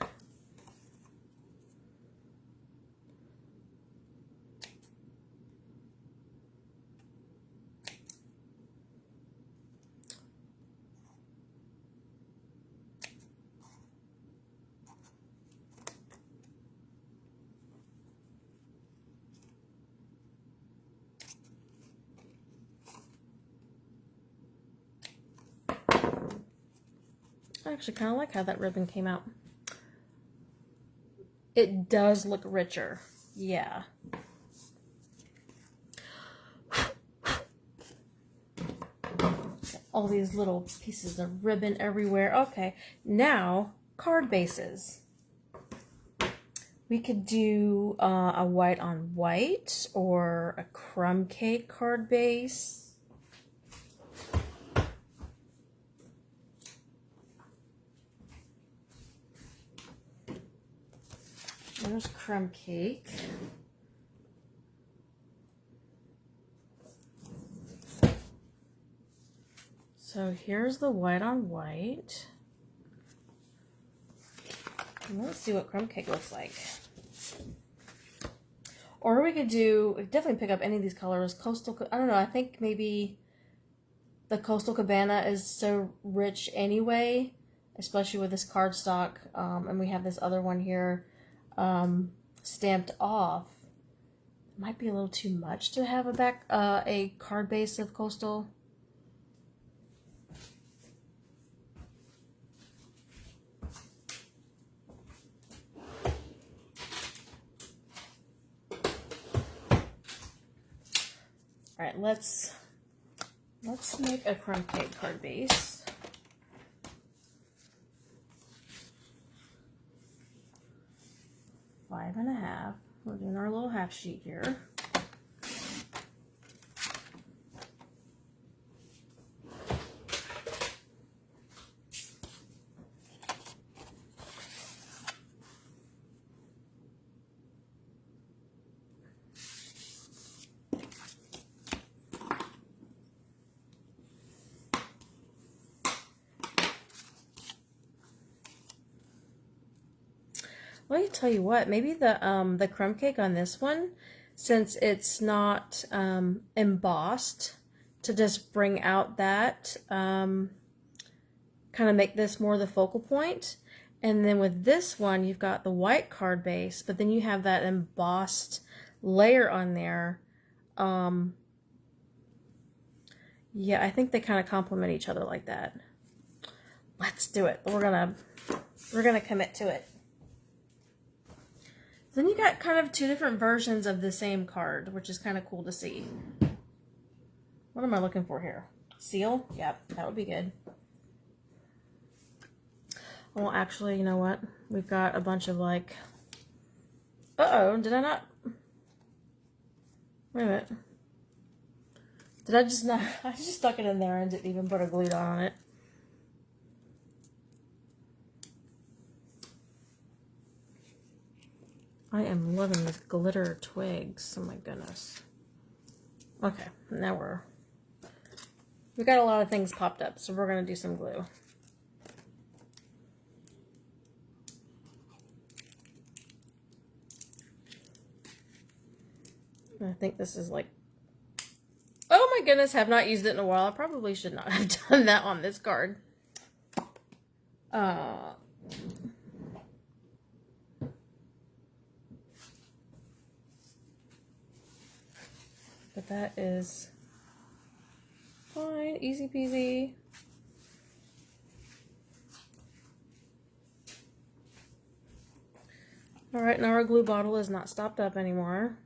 Speaker 1: I actually kind of like how that ribbon came out. It does look richer. Yeah. All these little pieces of ribbon everywhere. Okay, now card bases. We could do a white on white or a crumb cake card base. There's crumb cake. So here's the white on white. And let's see what crumb cake looks like. Or we could do, definitely pick up any of these colors. Coastal, I don't know, I think maybe the Coastal Cabana is so rich anyway, especially with this cardstock. And we have this other one here stamped off. It might be a little too much to have a card base of Coastal. All right, let's make a crumb cake card base. Five and a half. We're doing our little half sheet here. Let me tell you what, maybe the crumb cake on this one, since it's not embossed, to just bring out that, kind of make this more the focal point. And then with this one, you've got the white card base, but then you have that embossed layer on there. Yeah, I think they kind of complement each other like that. Let's do it. We're gonna commit to it. Then you got kind of two different versions of the same card, which is kind of cool to see. What am I looking for here? Seal? Yep, that would be good. Well, actually, you know what? We've got a bunch of like... Uh-oh, did I not... Wait a minute. Did I just not... I just stuck it in there and didn't even put a glue dot on it. I am loving this glitter twigs. Oh my goodness. Okay, now we got a lot of things popped up, so we're going to do some glue. I think this is like, oh my goodness, have not used it in a while. I probably should not have done that on this card. But that is fine, easy peasy. All right, now our glue bottle is not stopped up anymore.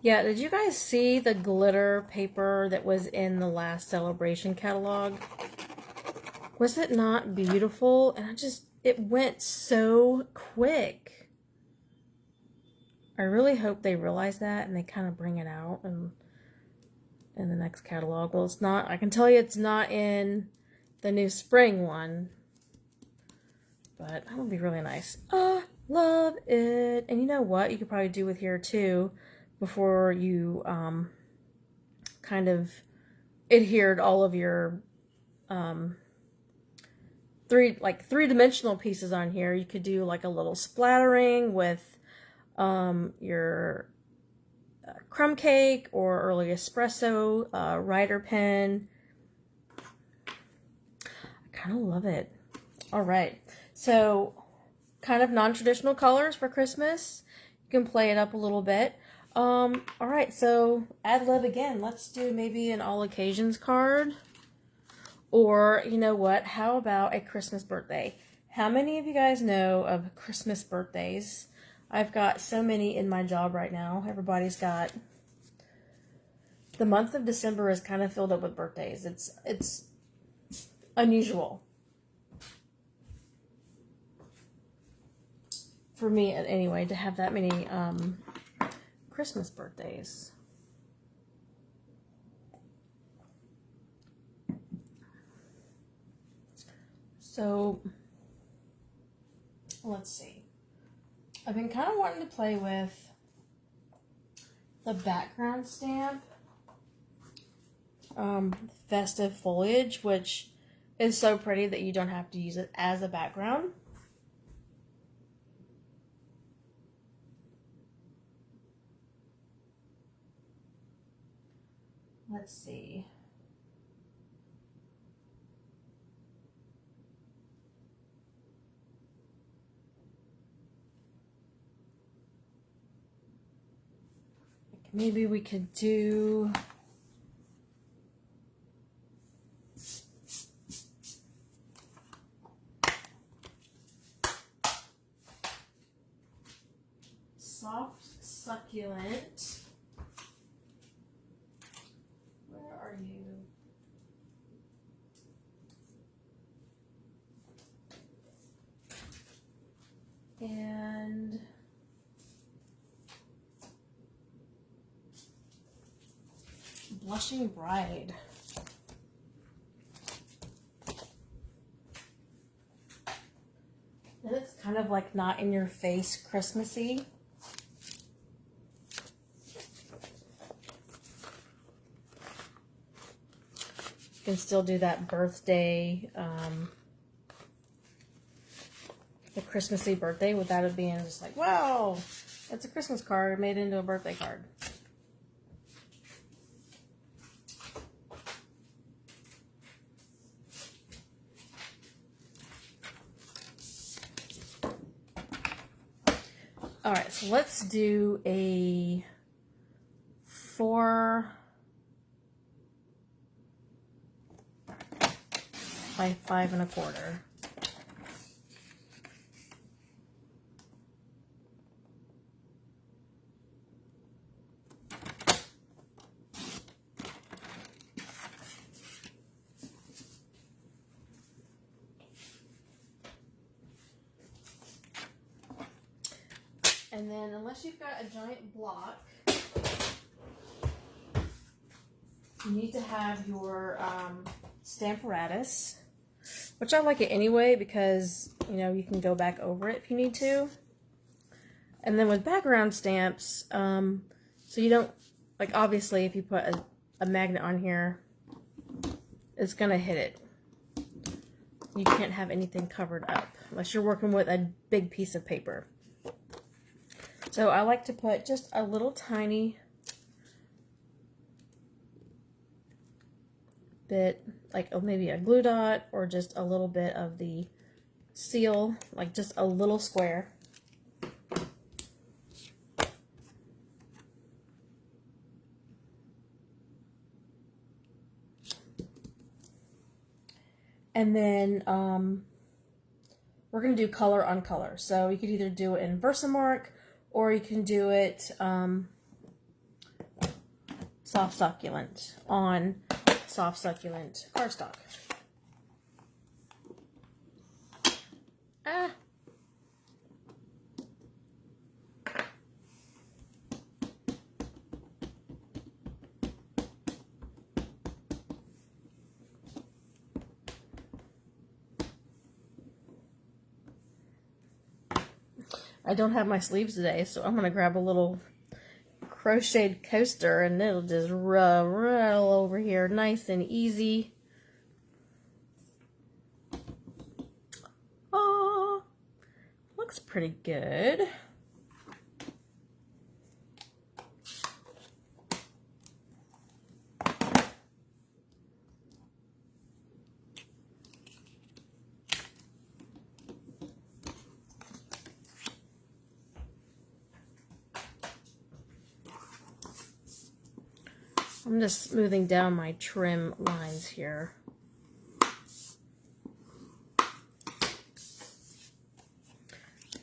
Speaker 1: Yeah, did you guys see the glitter paper that was in the last celebration catalog? Was it not beautiful? And it went so quick. I really hope they realize that and they kind of bring it out in the next catalog. Well, it's not, I can tell you it's not in the new spring one, but that would be really nice. Love it. And you know what you could probably do with here too, before you kind of adhered all of your three-dimensional pieces on here. You could do like a little splattering with your crumb cake or early espresso writer pen. I kind of love it. All right, so kind of non-traditional colors for Christmas. You can play it up a little bit. All right, so ad lib again. Let's do maybe an all occasions card. Or, you know what, how about a Christmas birthday? How many of you guys know of Christmas birthdays? I've got so many in my job right now. Everybody's got... The month of December is kind of filled up with birthdays. It's unusual. For me, anyway, to have that many Christmas birthdays. So, let's see. I've been kind of wanting to play with the background stamp, festive foliage, which is so pretty that you don't have to use it as a background. Let's see. Maybe we could do soft succulent. Where are you? And Blushing Bride. kind of like not in your face Christmassy. You can still do that birthday, the Christmassy birthday without it being just like, wow, it's a Christmas card made into a birthday card. All right, so let's do a 4 by 5 1/4. And then, unless you've got a giant block, you need to have your Stamparatus, which I like it anyway because, you know, you can go back over it if you need to. And then with background stamps, so you don't, like, obviously if you put a magnet on here, it's going to hit it. You can't have anything covered up unless you're working with a big piece of paper. So I like to put just a little tiny bit, like maybe a glue dot or just a little bit of the seal, like just a little square. And then we're going to do color on color. So you could either do it in Versamark or you can do it soft succulent on soft succulent cardstock. Ah. I don't have my sleeves today, so I'm going to grab a little crocheted coaster and it'll just roll over here nice and easy. Oh, looks pretty good. I'm just smoothing down my trim lines here.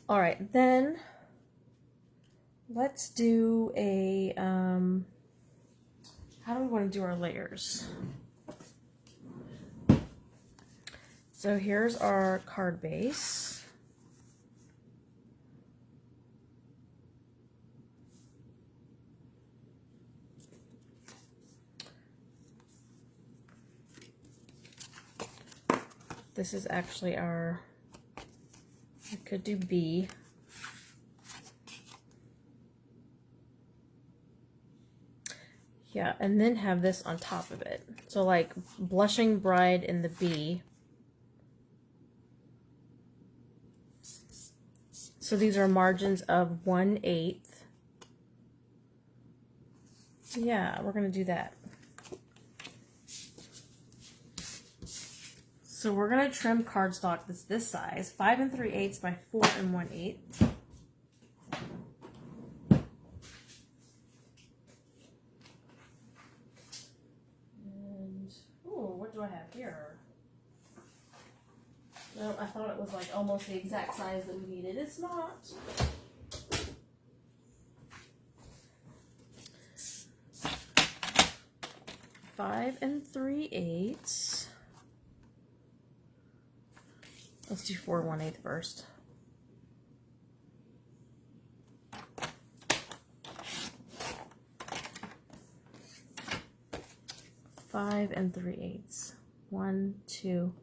Speaker 1: All right, then let's do a, how do we want to do our layers? So here's our card base. This is actually our, I could do B. Yeah, and then have this on top of it. So like Blushing Bride in the B. So these are margins of 1/8. Yeah, we're gonna do that. So we're going to trim cardstock that's this size, 5 3/8 by 4 1/8. And, ooh, what do I have here? No, I thought it was like almost the exact size that we needed. It's not. Five 3/8. Let's do 4 1/8 first. Five 3/8. 1, 2,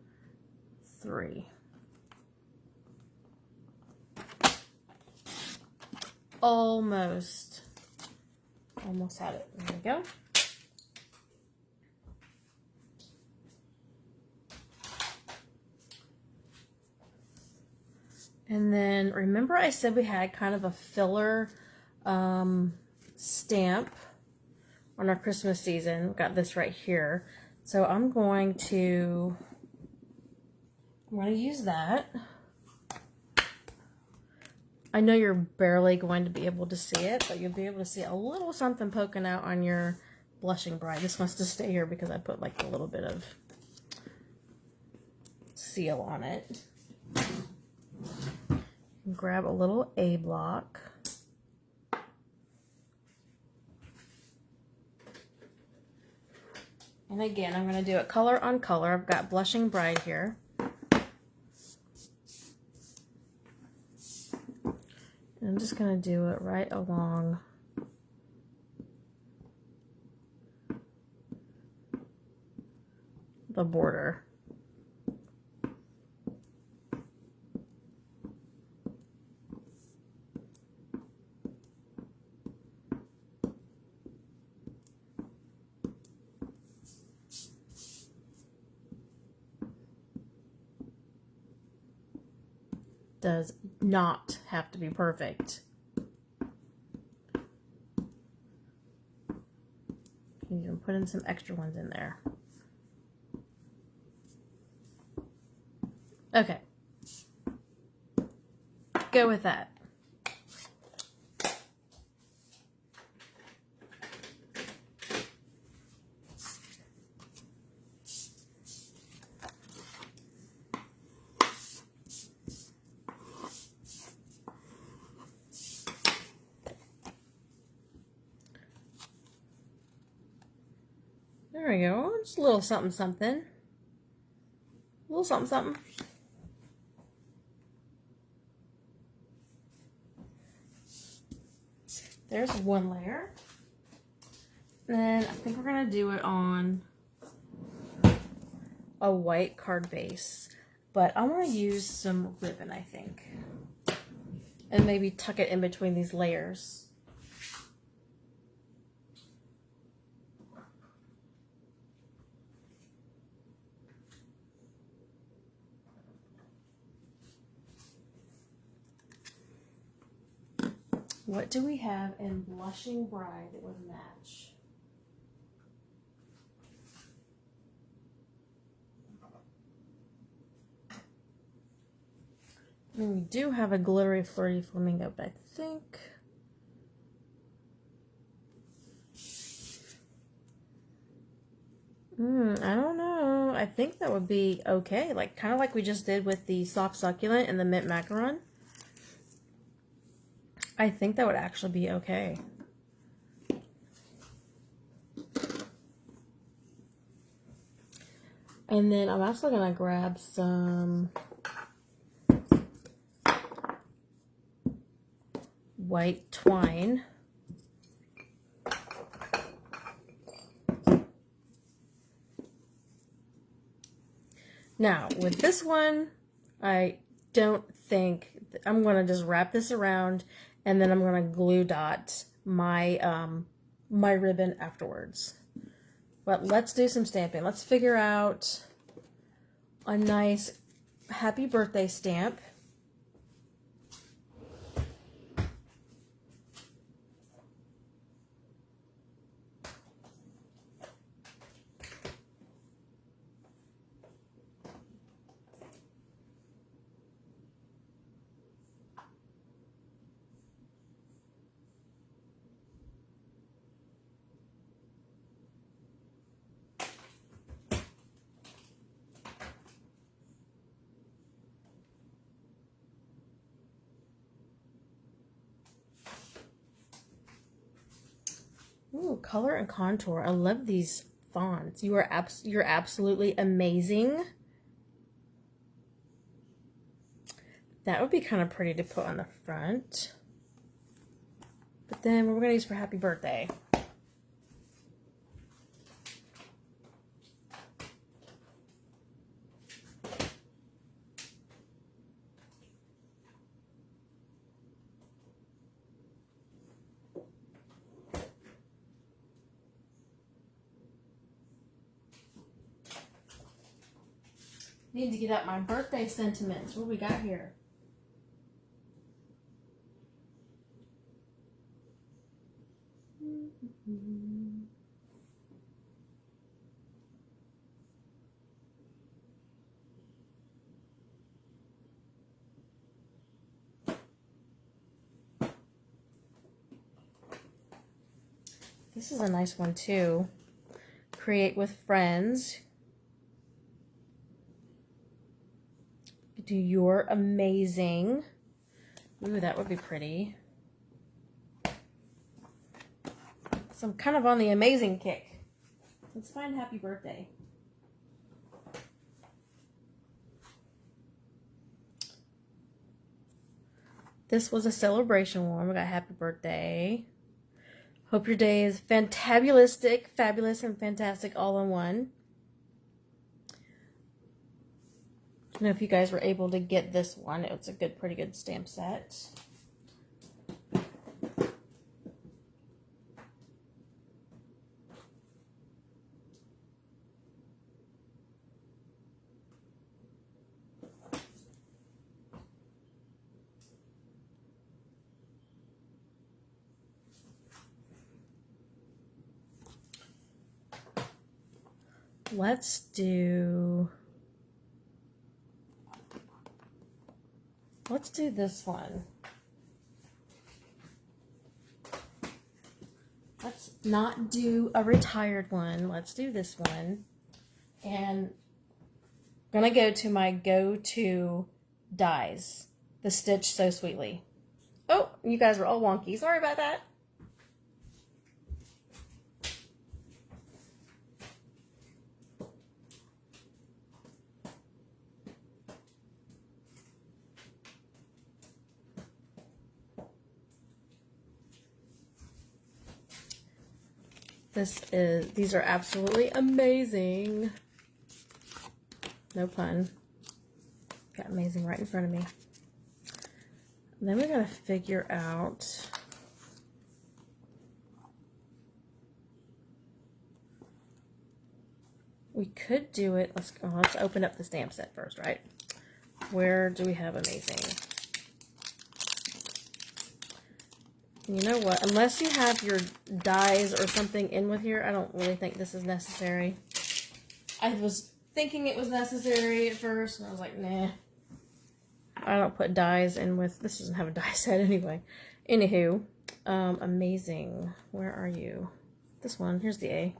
Speaker 1: 3. almost had it. There we go. And then remember I said we had kind of a filler stamp on our Christmas season. We've got this right here. So I'm going to use that. I know you're barely going to be able to see it, but you'll be able to see a little something poking out on your blushing bride. This wants to stay here because I put like a little bit of seal on it. Grab a little A block. And again, I'm going to do it color on color. I've got Blushing Bride here. And I'm just going to do it right along the border. Does not have to be perfect. You can even put in some extra ones in there. Okay. Go with that. There we go. Just a little something, something. A little something, something. There's one layer. Then I think we're going to do it on a white card base. But I want to use some ribbon, I think. And maybe tuck it in between these layers. What do we have in Blushing Bride that would match? I mean, we do have a glittery flirty flamingo, but I think I don't know. I think that would be okay. Like kind of like we just did with the soft succulent and the mint macaron. I think that would actually be okay. And then I'm also going to grab some white twine. Now, with this one, I don't think, I'm going to just wrap this around and then I'm going to glue dot my, my ribbon afterwards. But let's do some stamping. Let's figure out a nice happy birthday stamp. Ooh, color and contour. I love these fonts. You're absolutely amazing. That would be kind of pretty to put on the front. But then we're going to use for happy birthday. Need to get out my birthday sentiments. What do we got here? This is a nice one too. Create with friends. Do your amazing. Ooh, that would be pretty. So I'm kind of on the amazing kick. Let's find happy birthday. This was a celebration one. We got happy birthday. Hope your day is fantabulistic, fabulous, and fantastic all in one. I don't know if you guys were able to get this one. It's a pretty good stamp set. Let's do this one. Let's not do a retired one. Let's do this one. And I'm gonna go to my go-to dies. The Stitch So Sweetly. Oh, you guys are all wonky. Sorry about that. These are absolutely amazing. No pun. Got amazing right in front of me. And then we gotta figure out we could do it. Let's open up the stamp set first, right? Where do we have amazing? You know what? Unless you have your dies or something in with here, I don't really think this is necessary. I was thinking it was necessary at first, and I was like, nah. I don't put dies in with... This doesn't have a die set anyway. Anywho, amazing. Where are you? This one. Here's the A.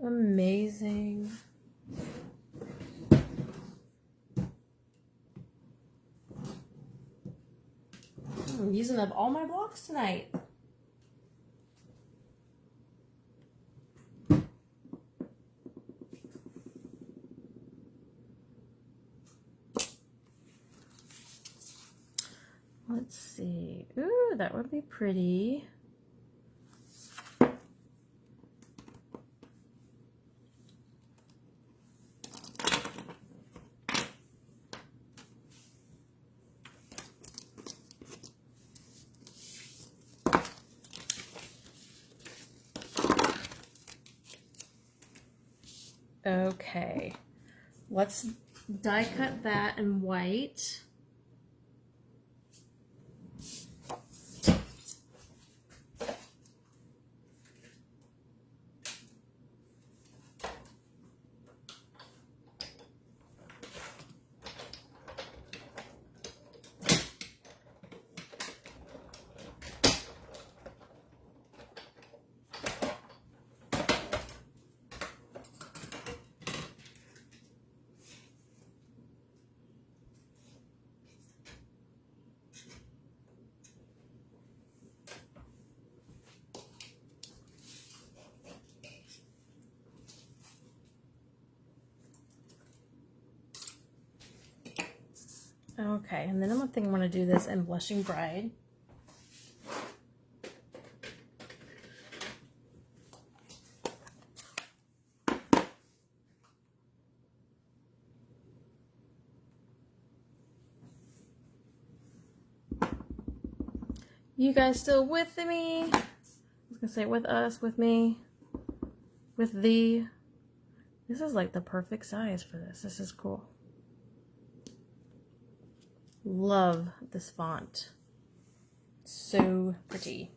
Speaker 1: Amazing. I'm using up all my blocks tonight. Let's see. Ooh, that would be pretty. Okay, let's die cut that in white. Okay, and then I'm thinking I want to do this in Blushing Bride. You guys still with me? I was I say with us, with me, with thee. This is like the perfect size for this. This is cool. Love this font. So pretty.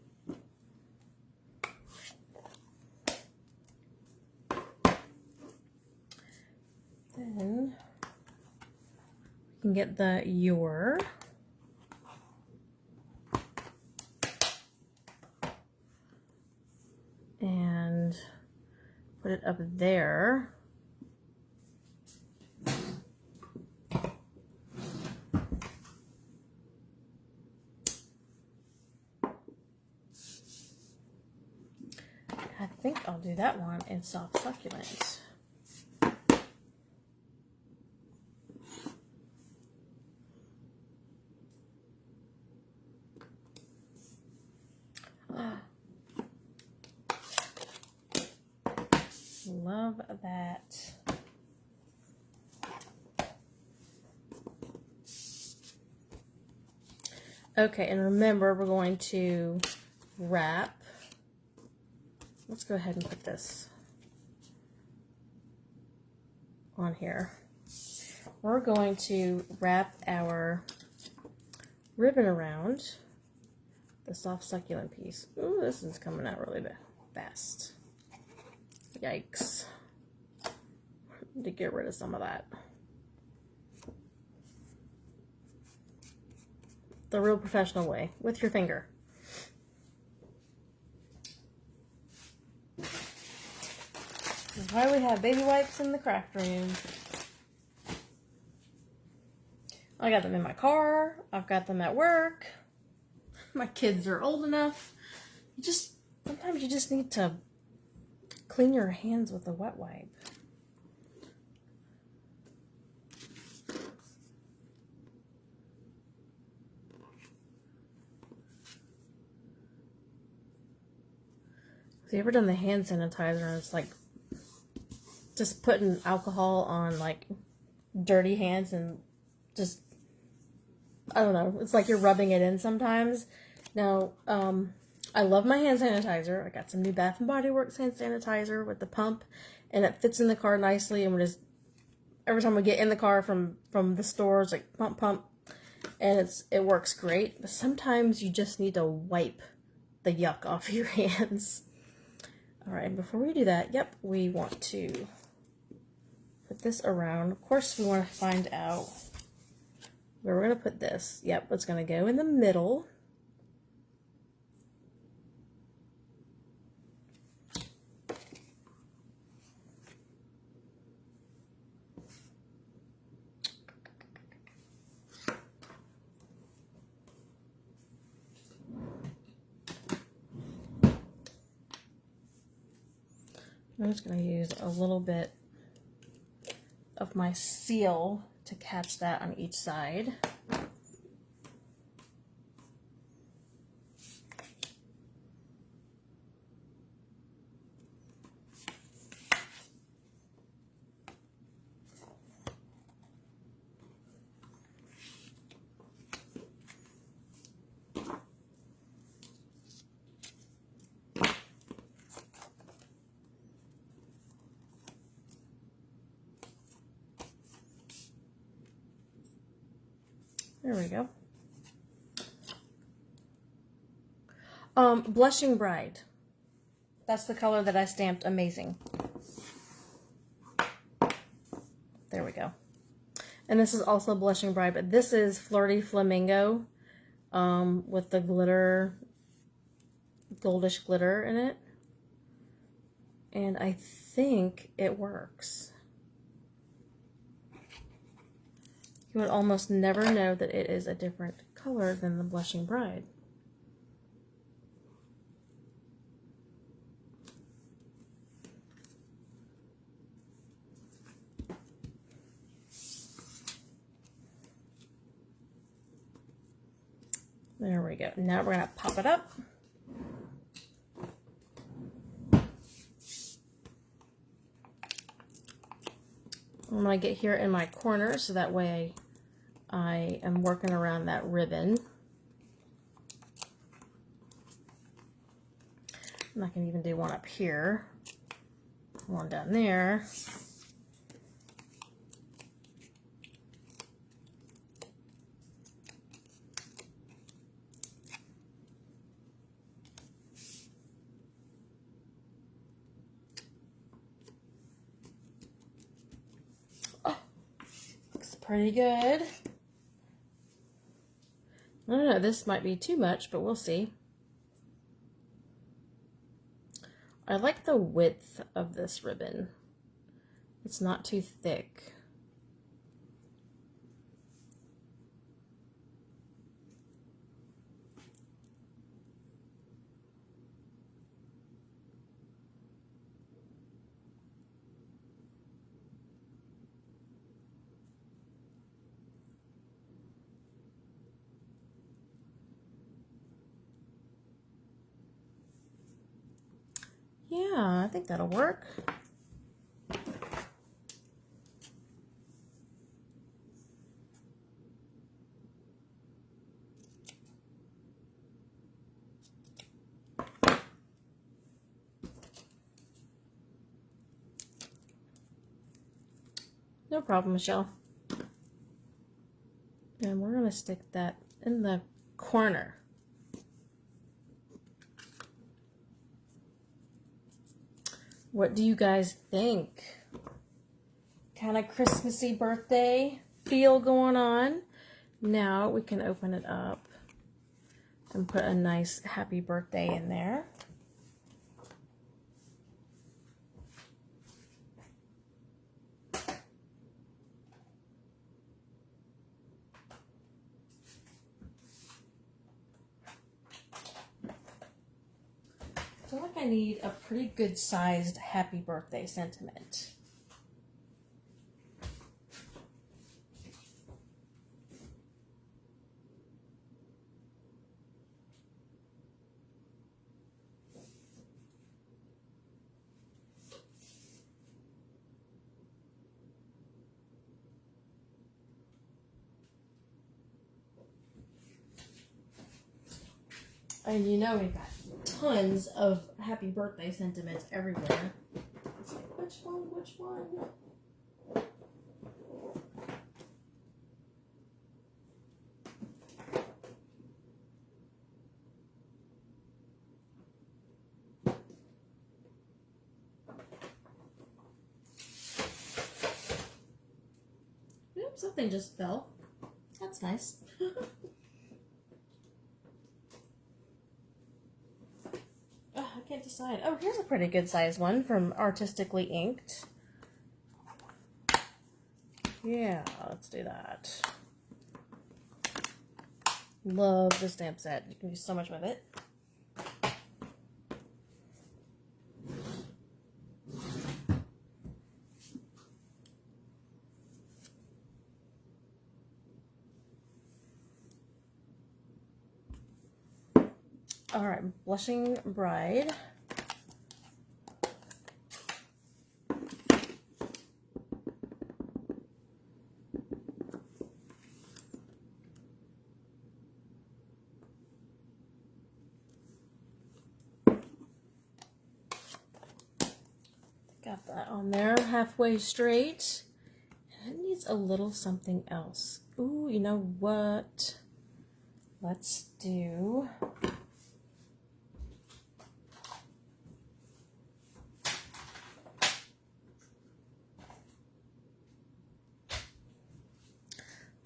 Speaker 1: Then you can get the your. And put it up there. I think I'll do that one in soft succulent. Love that. Okay, and remember we're going to wrap. Let's go ahead and put this on here. We're going to wrap our ribbon around the soft succulent piece. Ooh, this is coming out really fast. Yikes. Need to get rid of some of that. The real professional way, with your finger. This is why we have baby wipes in the craft room. I got them in my car. I've got them at work. My kids are old enough. Sometimes you just need to clean your hands with a wet wipe. Have you ever done the hand sanitizer and it's like just putting alcohol on like dirty hands and just, I don't know, it's like you're rubbing it in sometimes. Now, I love my hand sanitizer. I got some new Bath and Body Works hand sanitizer with the pump, and it fits in the car nicely. And every time we get in the car from the stores, like pump, pump, and it works great. But sometimes you just need to wipe the yuck off your hands. All right, and before we do that, yep, we want to put this around. Of course, we want to find out where we're going to put this. Yep, it's going to go in the middle. I'm just going to use a little bit of my seal to catch that on each side. There we go. Blushing Bride. That's the color that I stamped. Amazing. There we go. And this is also Blushing Bride, but this is Flirty Flamingo with the glitter, goldish glitter in it. And I think it works. You would almost never know that it is a different color than the Blushing Bride. There we go. Now we're going to pop it up. I'm going to get here in my corner so that way I am working around that ribbon. And I can even do one up here, one down there. Oh, looks pretty good. I don't know, this might be too much, but we'll see. I like the width of this ribbon. It's not too thick. Yeah, I think that'll work. No problem, Michelle. And we're gonna stick that in the corner. What do you guys think? Kind of Christmassy birthday feel going on. Now we can open it up and put a nice happy birthday in there. I feel like I need a pretty good sized happy birthday sentiment. And you know we've got tons of happy birthday sentiments everywhere. It's like, which one, which one? Oops, something just fell. That's nice. I can't decide. Oh, here's a pretty good size one from Artistically Inked. Yeah, let's do that. Love the stamp set. You can do so much with it. All right, Blushing Bride. Got that on there halfway straight. And it needs a little something else. Ooh, you know what? Let's do...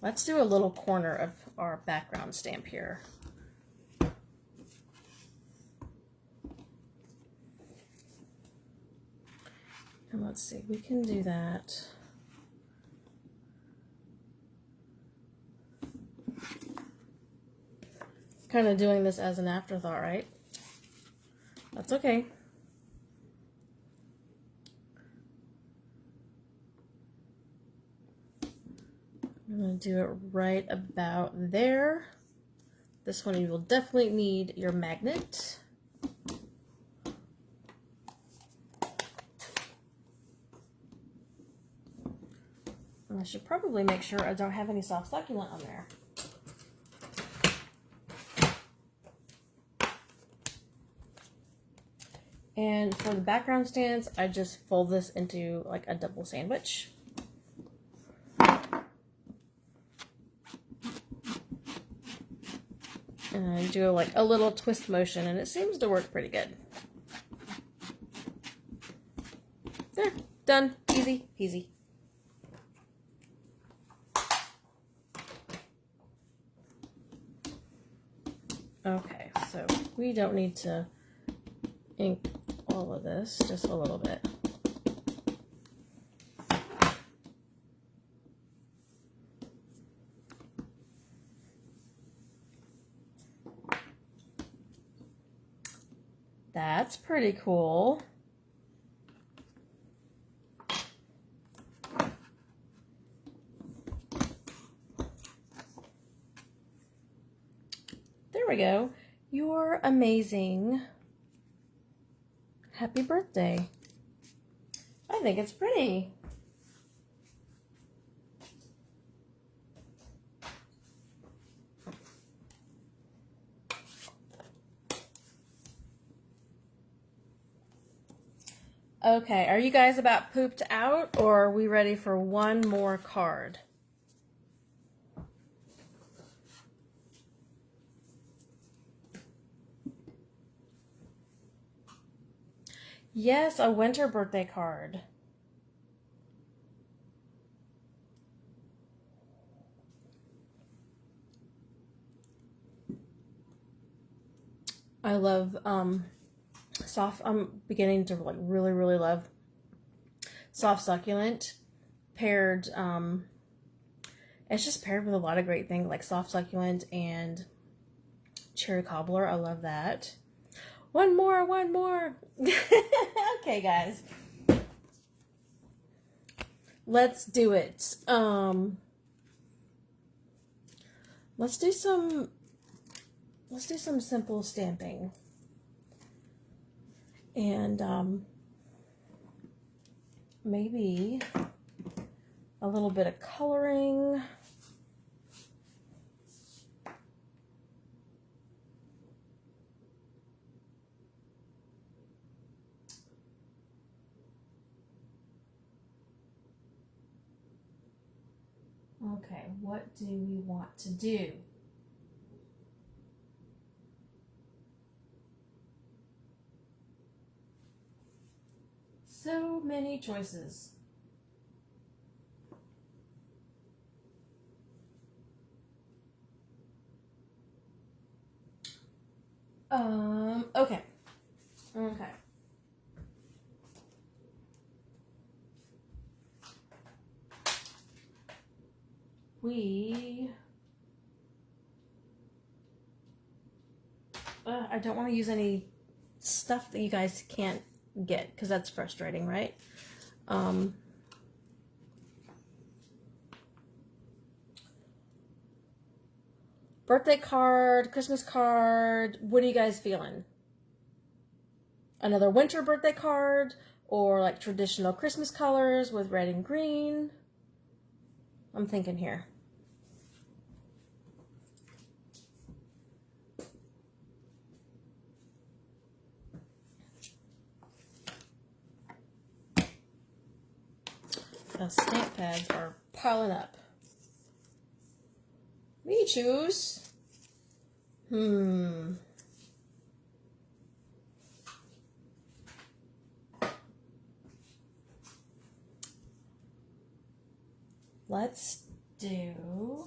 Speaker 1: Let's do a little corner of our background stamp here. And let's see, we can do that. Kind of doing this as an afterthought, right? That's okay. I'm going to do it right about there. This one you will definitely need your magnet. And I should probably make sure I don't have any soft succulent on there. And for the background stands, I just fold this into like a double sandwich. And I do like a little twist motion, and it seems to work pretty good. There, done, easy peasy. Okay, so we don't need to ink all of this, just a little bit. That's pretty cool. There we go. You're amazing. Happy birthday. I think it's pretty. Okay, are you guys about pooped out, or are we ready for one more card? Yes, a winter birthday card. I love soft. I'm beginning to like really love soft succulent paired. It's just paired with a lot of great things like soft succulent and cherry cobbler. I love that. One more. Okay, guys. Let's do it. Let's do some simple stamping. And maybe a little bit of coloring. Okay, what do we want to do? So many choices. Okay. I don't want to use any stuff that you guys can't get, because that's frustrating, right? Birthday card, Christmas card, what are you guys feeling? Another winter birthday card, or like traditional Christmas colors with red and green? I'm thinking here. The stamp pads are piling up. Me choose. Let's do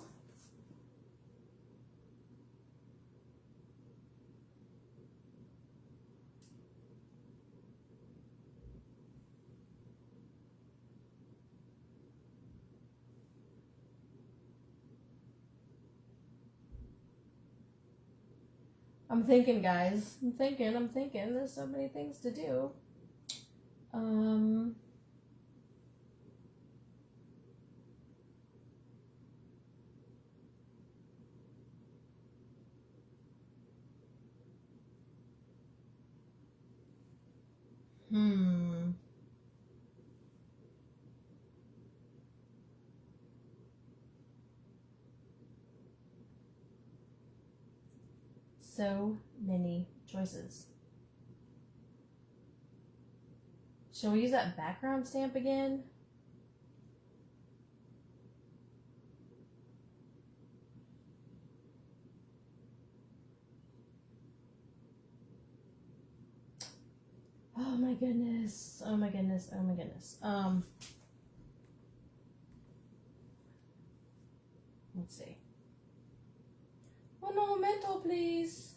Speaker 1: I'm thinking, guys. I'm thinking. There's so many things to do. So many choices. Shall we use that background stamp again? Oh my goodness. Oh my goodness. Oh my goodness. Let's see. Un momento, please.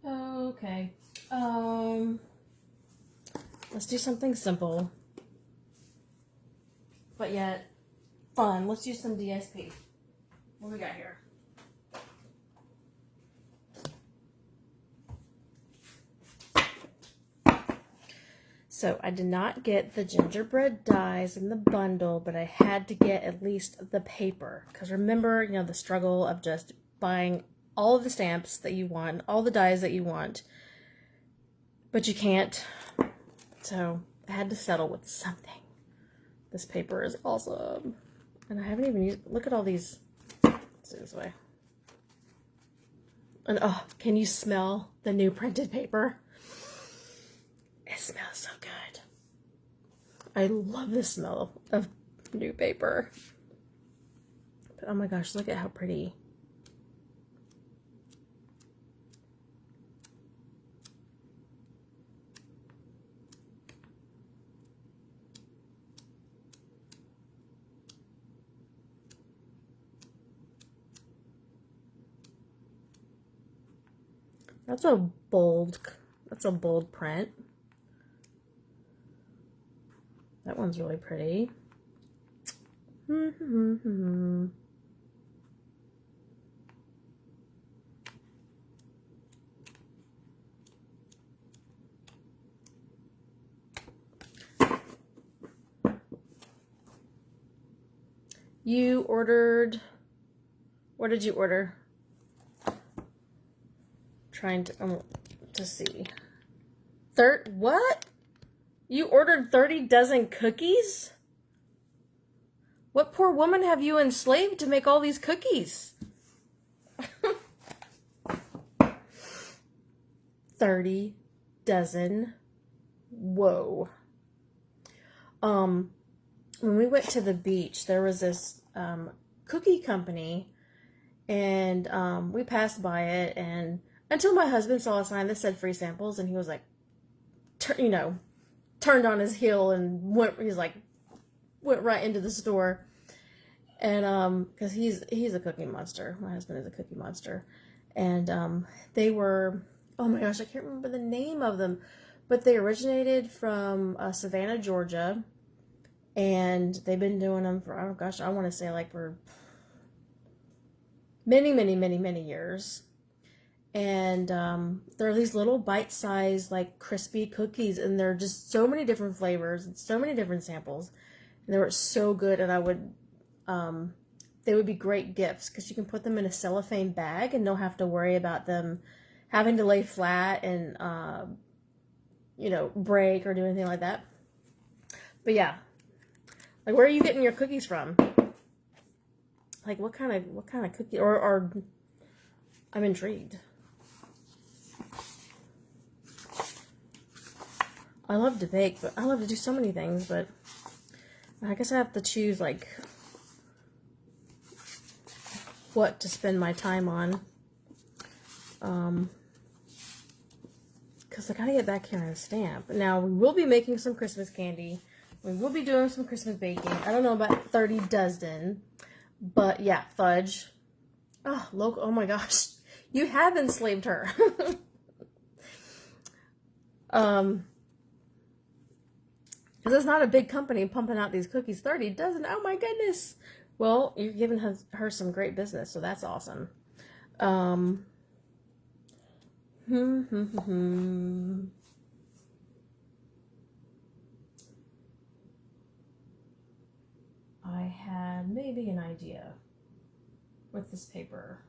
Speaker 1: Okay. Let's do something simple, but yet fun. Let's use some DSP. What we got here? So I did not get the gingerbread dies in the bundle, but I had to get at least the paper. Because remember, you know, the struggle of just buying all of the stamps that you want, all the dies that you want, but you can't. So I had to settle with something. This paper is awesome. And I haven't even used, look at all these. Let's do it this way. And oh, can you smell the new printed paper? It smells so good. I love the smell of new paper. But oh my gosh, look at how pretty. That's a bold print. That one's really pretty. You ordered, what did you order? Trying to see. What? You ordered 30 dozen cookies? What poor woman have you enslaved to make all these cookies? 30 dozen. Whoa. When we went to the beach, there was this cookie company, and we passed by it, and until my husband saw a sign that said free samples, and he was like, turned on his heel and went right into the store. And because he's a cookie monster. My husband is a cookie monster. And they were, oh my gosh, I can't remember the name of them, but they originated from Savannah, Georgia, and they've been doing them for, oh gosh, I want to say like for many, many, many, many years. And there are these little bite-sized, like, crispy cookies, and there are just so many different flavors and so many different samples. And they were so good, and they would be great gifts because you can put them in a cellophane bag and don't have to worry about them having to lay flat and, break or do anything like that. But yeah, like, where are you getting your cookies from? Like, what kind of cookie, or I'm intrigued. I love to bake, but I love to do so many things, but I guess I have to choose, like, what to spend my time on. Because I gotta get back here on a stamp. Now, we will be making some Christmas candy. We will be doing some Christmas baking. I don't know about 30 dozen, but yeah, fudge. Oh, local, oh my gosh. You have enslaved her. Because it's not a big company pumping out these cookies. 30 dozen. Oh my goodness. Well, you're giving her some great business, so that's awesome. I had maybe an idea with this paper.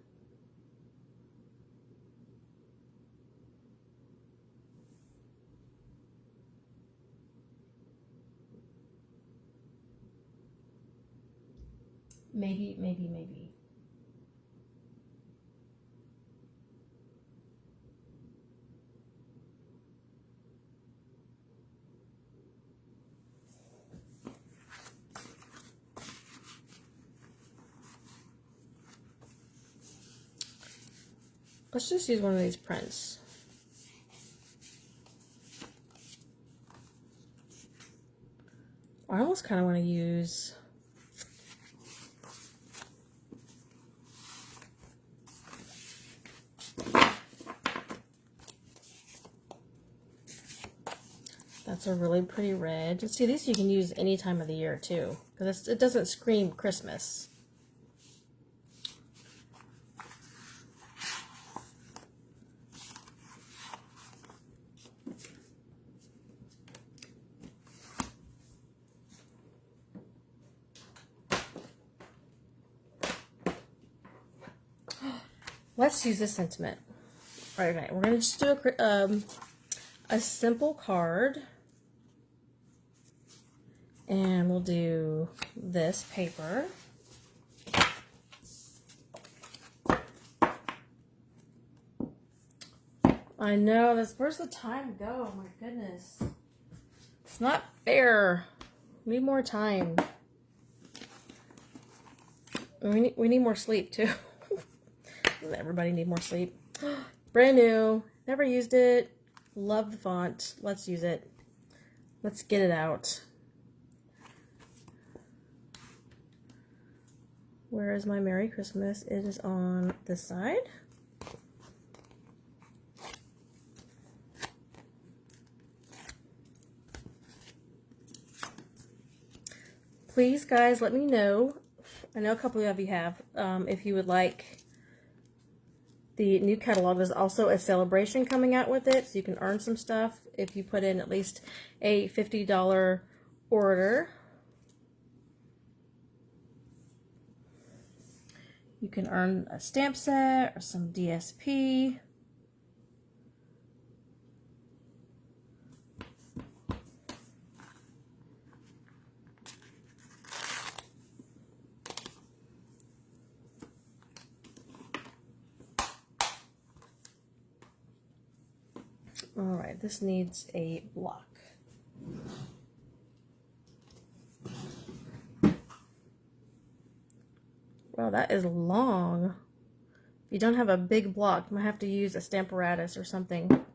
Speaker 1: Maybe. Let's just use one of these prints. I almost kind of want to use that's a really pretty red. See, these you can use any time of the year too, because it doesn't scream Christmas. Let's use this sentiment. All right, we're gonna just do a simple card, and we'll do this paper. I know this. Where's the time go? Oh my goodness, it's not fair. We need more time. We need more sleep too. Doesn't everybody need more sleep? Brand new. Never used it. Love the font. Let's use it. Let's get it out. Where is my Merry Christmas? It is on this side. Please, guys, let me know. I know a couple of you have. If you would like the new catalog, there's also a celebration coming out with it, so you can earn some stuff if you put in at least a $50 order. You can earn a stamp set or some DSP. All right, this needs a block. Wow, that is long. If you don't have a big block, you might have to use a Stamparatus or something, because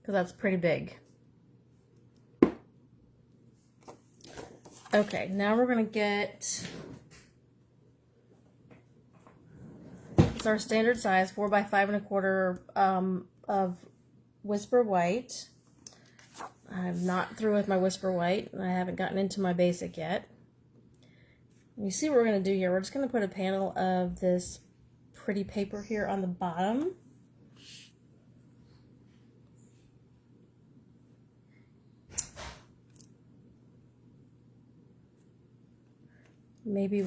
Speaker 1: that's pretty big. Okay, now we're going to get, it's our standard size, 4 by 5 1/4 of Whisper White. I'm not through with my Whisper White, and I haven't gotten into my basic yet. You see what we're going to do here. We're just going to put a panel of this pretty paper here on the bottom. Maybe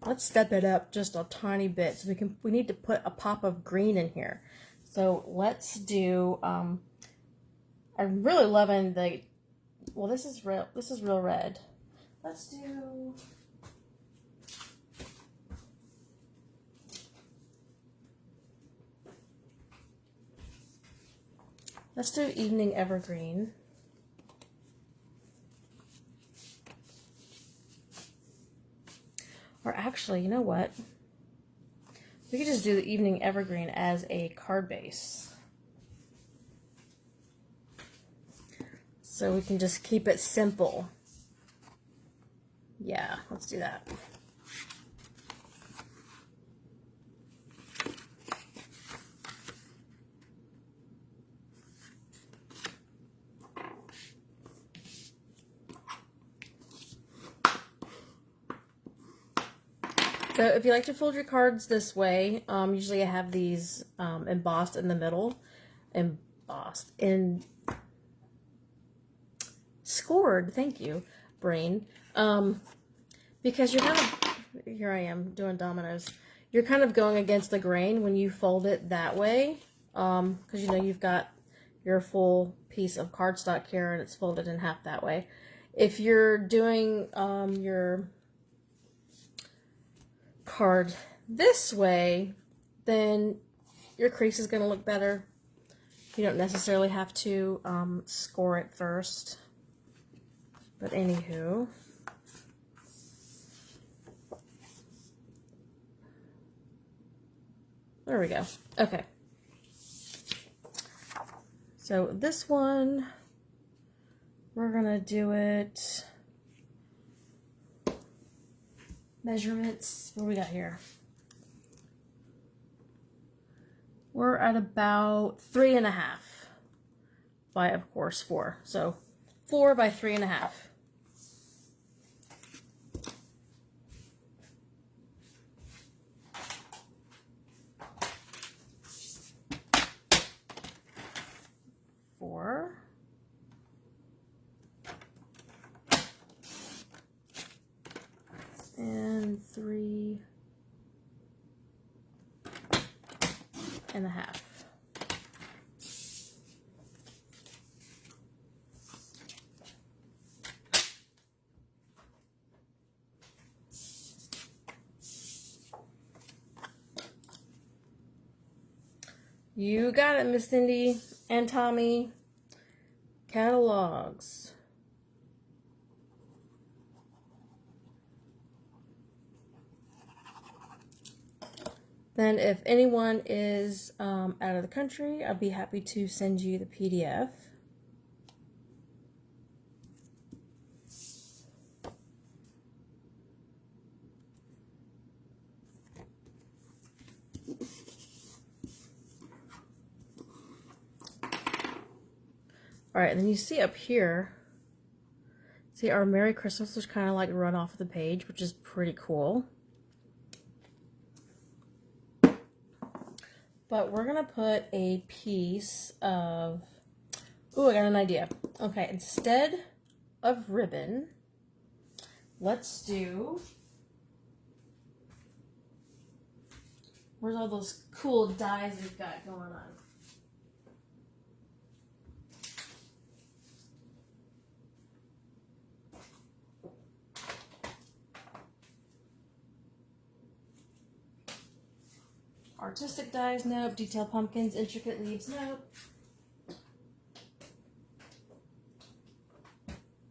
Speaker 1: let's step it up just a tiny bit, so we need to put a pop of green in here. So let's do, I'm really loving this is real red. Let's do Evening Evergreen. Or actually, you know what? We could just do the Evening Evergreen as a card base. So we can just keep it simple. Yeah, let's do that. So if you like to fold your cards this way, usually I have these embossed in the middle, scored. Thank you, brain. Because you're kind of, here I am doing dominoes. You're kind of going against the grain when you fold it that way. Because you know you've got your full piece of cardstock here and it's folded in half that way. If you're doing your card this way, then your crease is going to look better. You don't necessarily have to score it first. But anywho, there we go. Okay. So this one, we're going to do it, measurements, what do we got here? We're at about 3.5 by, of course, 4. So 4 by 3.5. And 3.5. You got it, Miss Cindy and Tommy. Catalogs. Then if anyone is out of the country, I'll be happy to send you the PDF. All right, and then you see up here, see our Merry Christmas was kind of like run off the page, which is pretty cool. But we're gonna put a piece of, ooh, I got an idea. Okay, instead of ribbon, let's do, where's all those cool dies we've got going on? Artistic dies, nope. Detailed pumpkins, intricate leaves, nope.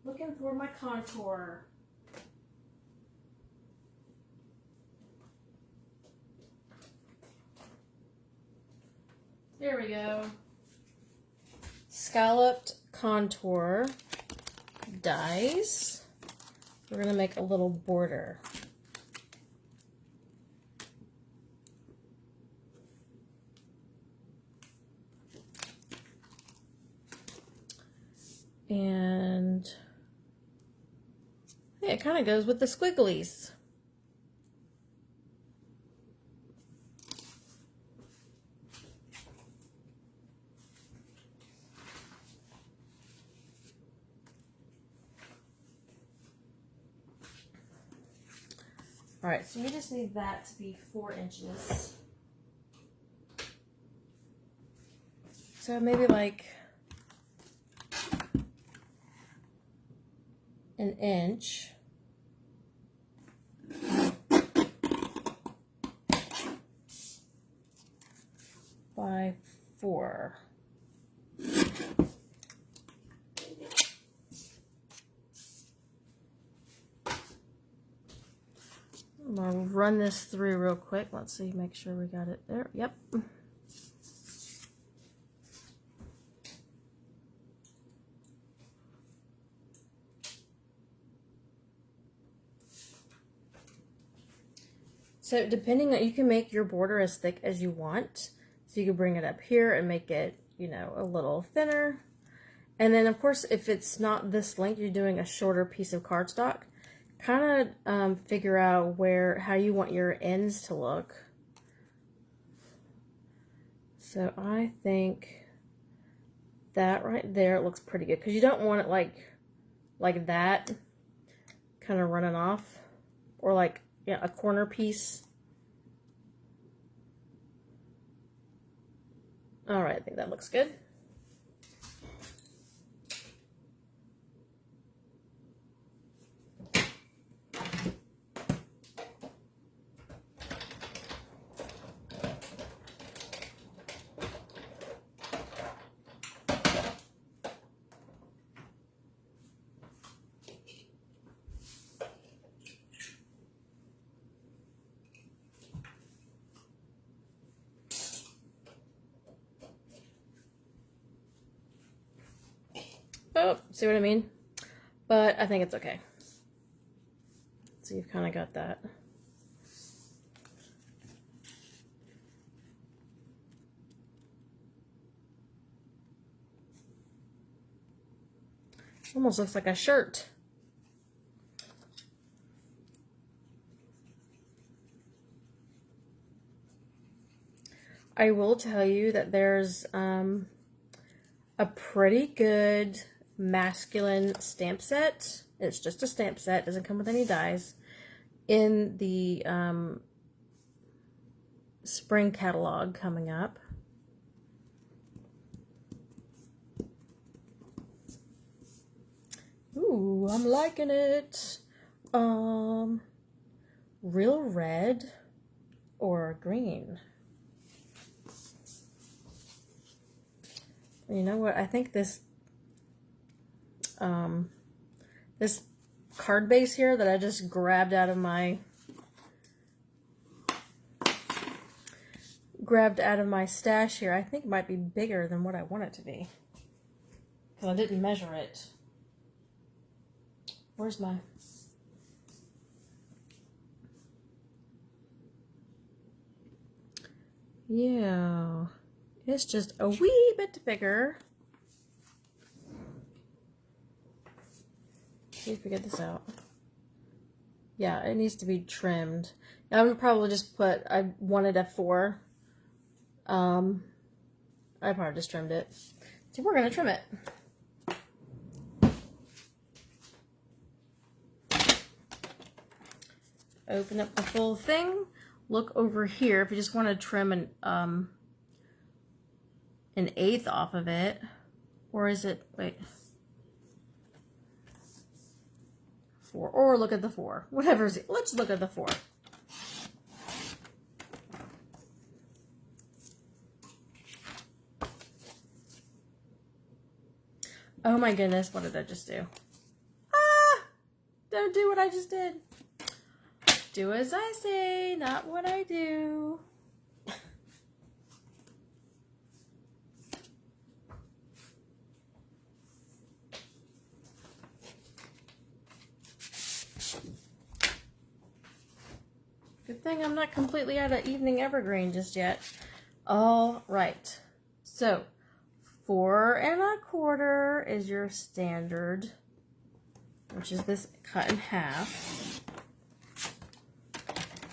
Speaker 1: Looking for my contour. There we go. Scalloped contour dies. We're going to make a little border. And hey, it kind of goes with the squigglies. All right, so you just need that to be 4 inches. So maybe like an inch. By 4. I'm gonna run this through real quick. Let's see, make sure we got it there. Yep. So depending on, you can make your border as thick as you want. So you can bring it up here and make it, you know, a little thinner. And then of course, if it's not this length, you're doing a shorter piece of cardstock, kind of figure out how you want your ends to look. So I think that right there looks pretty good, because you don't want it like like that, kind of running off, or like, yeah, a corner piece. All right, I think that looks good. Oh, see what I mean? But I think it's okay. So you've kind of got that. Almost looks like a shirt. I will tell you that there's a pretty good masculine stamp set. It's just a stamp set, doesn't come with any dies, in the spring catalog coming up. Ooh, I'm liking it. Real red or green. You know what? I think this this card base here that I just grabbed out of my stash here, I think might be bigger than what I want it to be, because I didn't measure it. Where's my... Yeah, it's just a wee bit bigger. See if we get this out. Yeah, it needs to be trimmed. Now, I'm gonna probably just put, I wanted a 4. I probably just trimmed it. So we're gonna trim it. Open up the full thing. Look over here if you just want to trim an 1/8 off of it, or is it, wait, 4, or look at the 4, whatever's it. Let's look at the 4. Oh my goodness, what did I just do? Ah! Don't do what I just did. Do as I say, not what I do. Good thing I'm not completely out of evening evergreen just yet. All right. So 4 1/4 is your standard, which is this cut in half.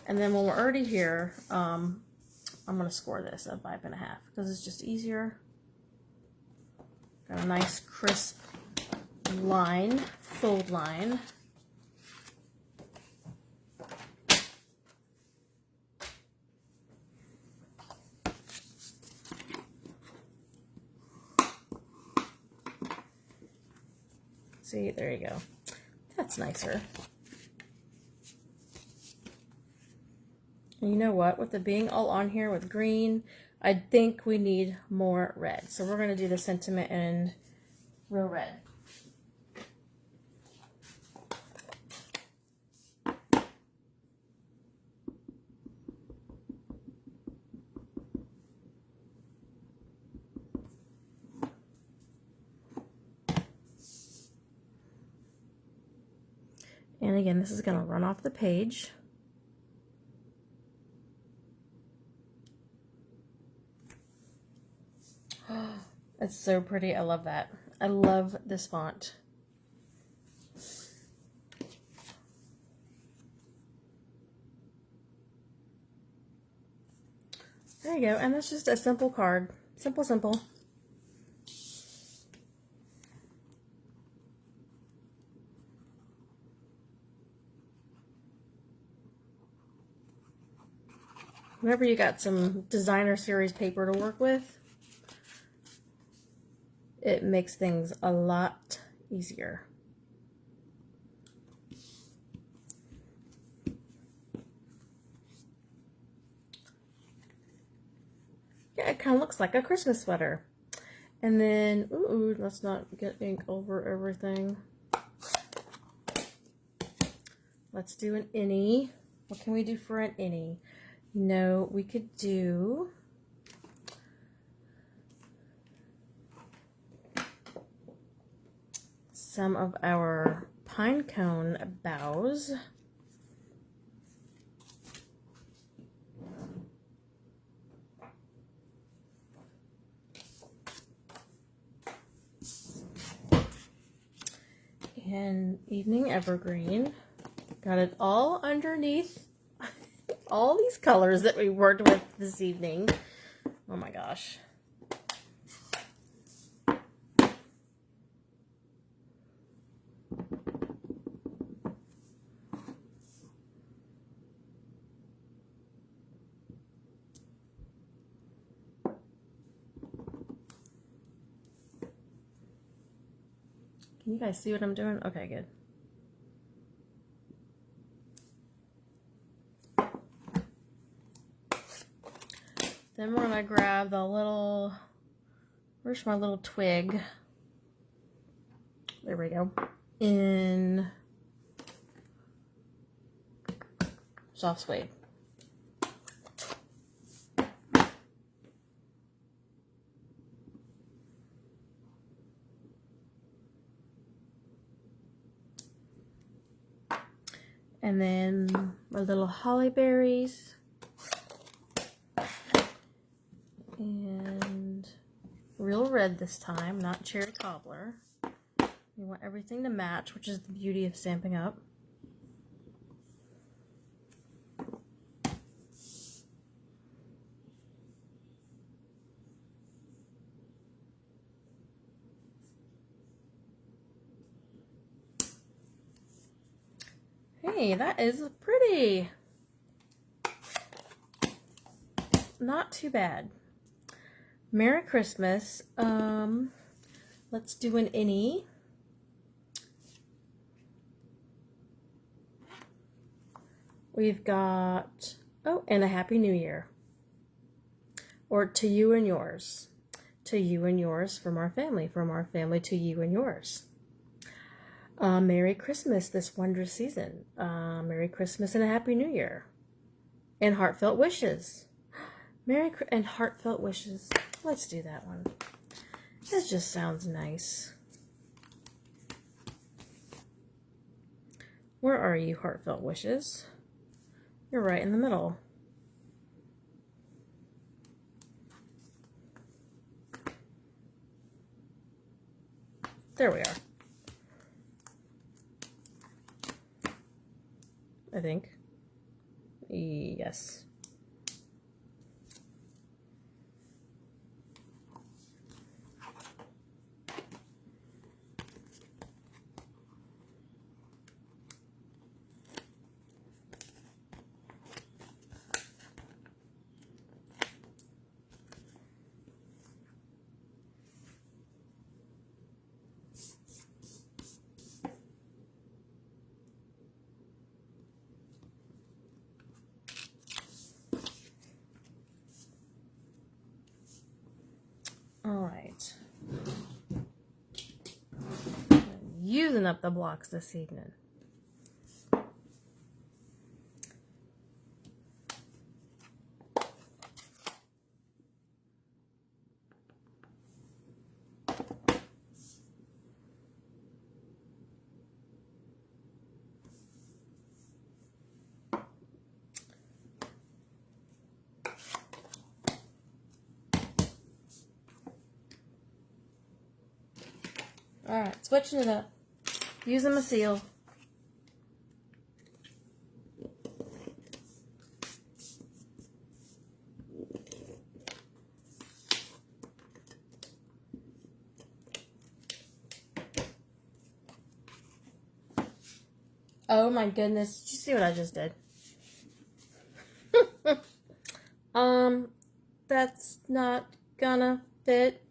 Speaker 1: And then when we're already here, I'm going to score this at 5 1/2 because it's just easier. Got a nice crisp line, fold line. See, there you go. That's nicer. And you know what? With it being all on here with green, I think we need more red. So we're going to do the sentiment in real red. And again, this is going to run off the page. It's so pretty. I love that. I love this font. There you go. And that's just a simple card. Simple, simple. Whenever you got some designer series paper to work with, it makes things a lot easier. Yeah, it kind of looks like a Christmas sweater. And then, ooh, let's not get ink over everything. Let's do an innie. What can we do for an innie? You know, we could do some of our pine cone boughs. And evening evergreen. Got it all underneath all these colors that we worked with this evening. Oh my gosh. Can you guys see what I'm doing? Okay, good. Then we're gonna grab the little, where's my little twig? There we go. In soft suede. And then my little holly berries. And real red this time, not cherry cobbler. You want everything to match, which is the beauty of Stampin' Up. Hey, that is pretty. Not too bad. Merry Christmas. Let's do an innie. We've got, oh, and a Happy New Year. Or to you and yours. To you and yours from our family to you and yours. Merry Christmas this wondrous season. Merry Christmas and a Happy New Year. And heartfelt wishes. And heartfelt wishes. Let's do that one. That just sounds nice. Where are you, heartfelt wishes? You're right in the middle. There we are. I think. Yes. All right. Using up the blocks this evening. All right, switching it up. Using my seal. Oh my goodness, did you see what I just did? That's not gonna fit.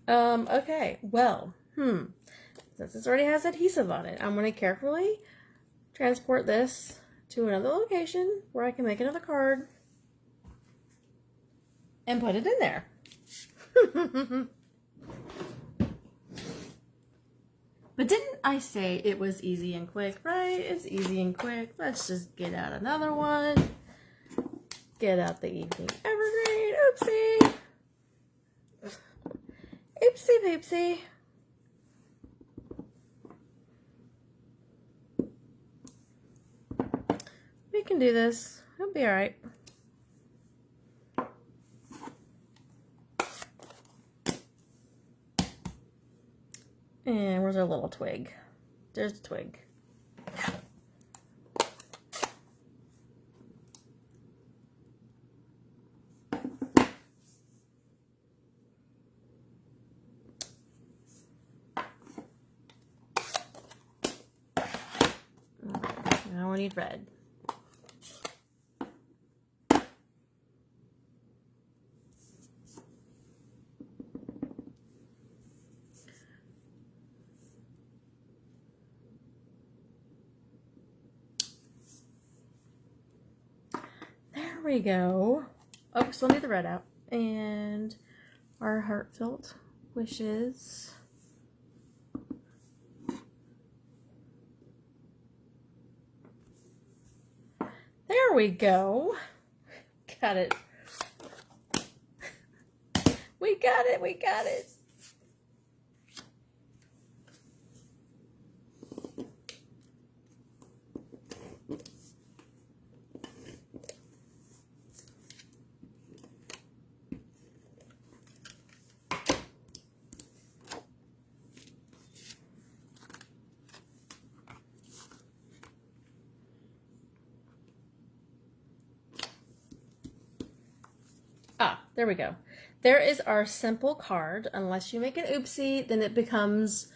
Speaker 1: Okay, well, since this already has adhesive on it, I'm going to carefully transport this to another location where I can make another card and put it in there. But didn't I say it was easy and quick, right? It's easy and quick. Let's just get out another one. Get out the evening evergreen. Oopsie. Oopsie poopsie. We can do this. It'll be alright. And where's our little twig? There's the twig. Now we need red. There we go. Oh, still need the red out. And our heartfelt wishes. There we go. Got it. We got it. We got it. Ah, there we go. There is our simple card. Unless you make an oopsie, then it becomes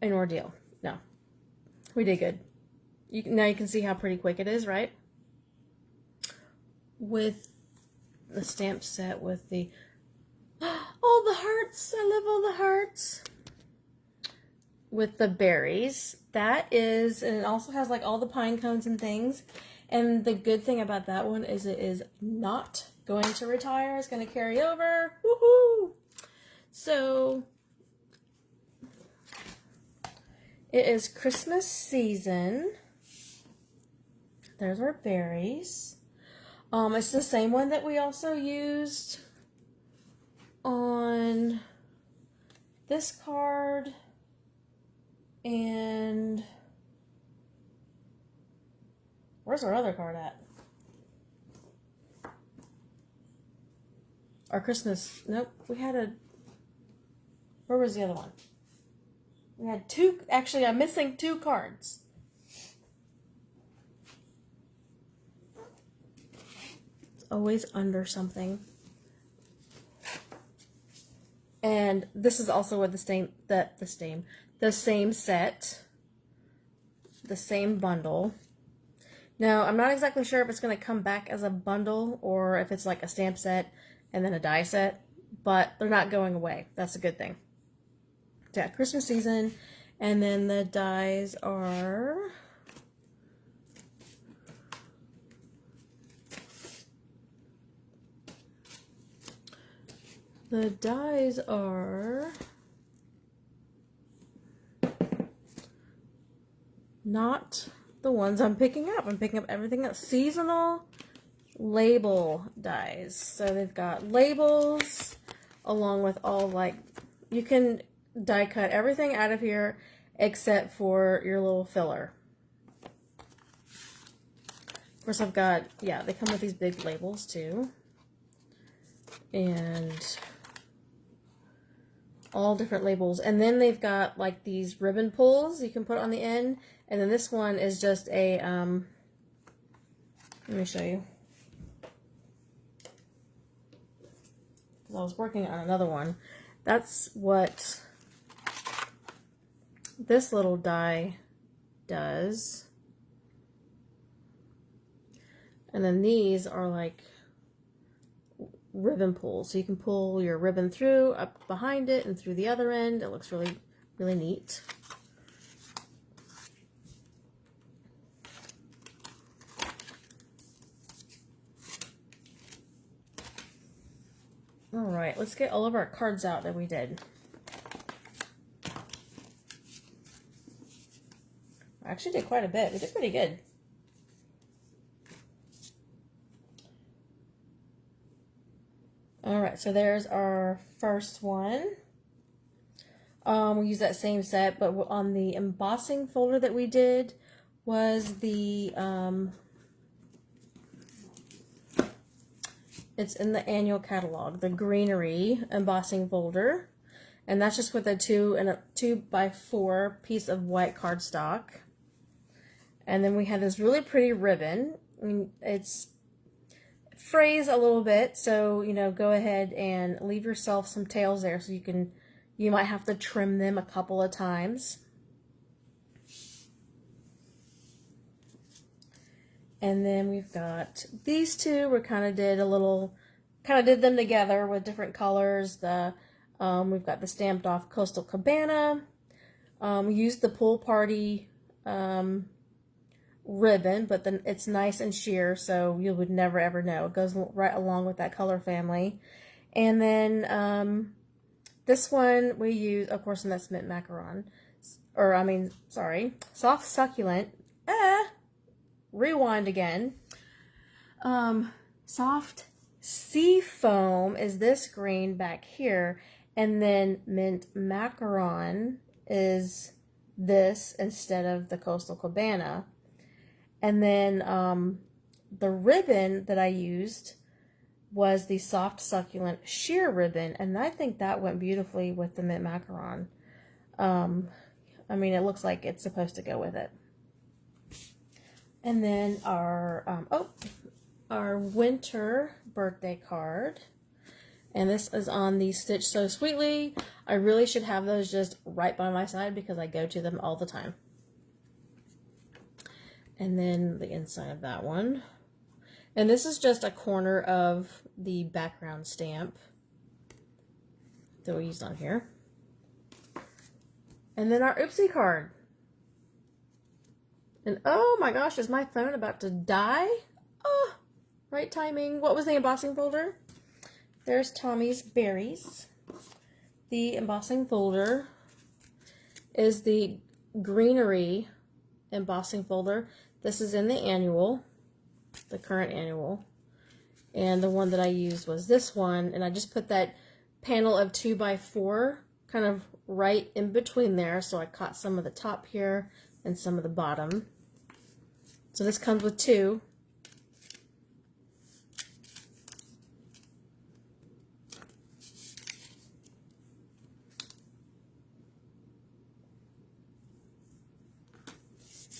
Speaker 1: an ordeal. No, we did good. Now you can see how pretty quick it is, right? With the stamp set with the all the hearts. I love all the hearts. With the berries. That is, and it also has like all the pine cones and things. And the good thing about that one is it is not going to retire. It's going to carry over. Woohoo! So it is Christmas season. There's our berries. It's the same one that we also used on this card and where's our other card at? Our Christmas, nope, we had a, where was the other one? We had two, actually I'm missing two cards. It's always under something. And this is also with the same set, the same bundle. Now, I'm not exactly sure if it's going to come back as a bundle or if it's like a stamp set and then a die set, but they're not going away. That's a good thing. Yeah, Christmas season, and then the dies are not the ones I'm picking up. I'm picking up everything else. Seasonal label dies. So they've got labels along with all, like, you can die cut everything out of here except for your little filler. Of course, I've got, yeah, they come with these big labels too. And all different labels. And then they've got like these ribbon pulls you can put on the end. And then this one is just a, let me show you. I was working on another one. That's what this little die does. And then these are like ribbon pulls. So you can pull your ribbon through, up behind it, and through the other end. It looks really, really neat. All right, let's get all of our cards out that we did. I actually did quite a bit. We did pretty good. All right, so there's our first one. We use that same set, but on the embossing folder that we did was the, it's in the annual catalog, the Greenery embossing folder. And that's just with a 2x4 piece of white cardstock. And then we have this really pretty ribbon. I mean, it's frayed a little bit, so, you know, go ahead and leave yourself some tails there so you might have to trim them a couple of times. And then we've got these two. We kind of did them together with different colors. We've got the stamped off Coastal Cabana. We used the Pool Party ribbon, but then it's nice and sheer, so you would never ever know. It goes right along with that color family. And then this one we use, of course, and that's mint macaron, soft succulent. Rewind again. Soft sea foam is this green back here, and then mint macaron is this instead of the Coastal Cabana. And then the ribbon that I used was the soft succulent sheer ribbon, and I think that went beautifully with the mint macaron. I mean, it looks like it's supposed to go with it. And then our winter birthday card. And this is on the Stitch So Sweetly. I really should have those just right by my side because I go to them all the time. And then the inside of that one. And this is just a corner of the background stamp that we used on here. And then our Oopsie card. And oh my gosh, is my phone about to die? Oh, right timing. What was the embossing folder? There's Tommy's Berries. The embossing folder is the Greenery embossing folder. This is in the annual, the current annual. And the one that I used was this one. And I just put that panel of 2x4 kind of right in between there. So I caught some of the top here and some of the bottom. So this comes with two.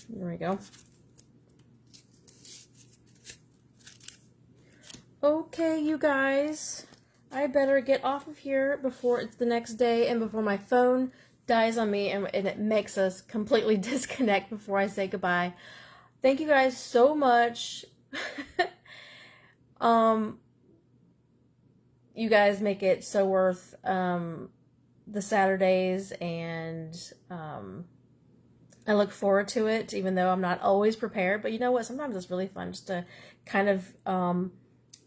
Speaker 1: There we go. Okay, you guys, I better get off of here before it's the next day and before my phone dies on me and it makes us completely disconnect before I say goodbye. Thank you guys so much. You guys make it so worth the Saturdays, and I look forward to it, even though I'm not always prepared. But you know what? Sometimes it's really fun just to kind of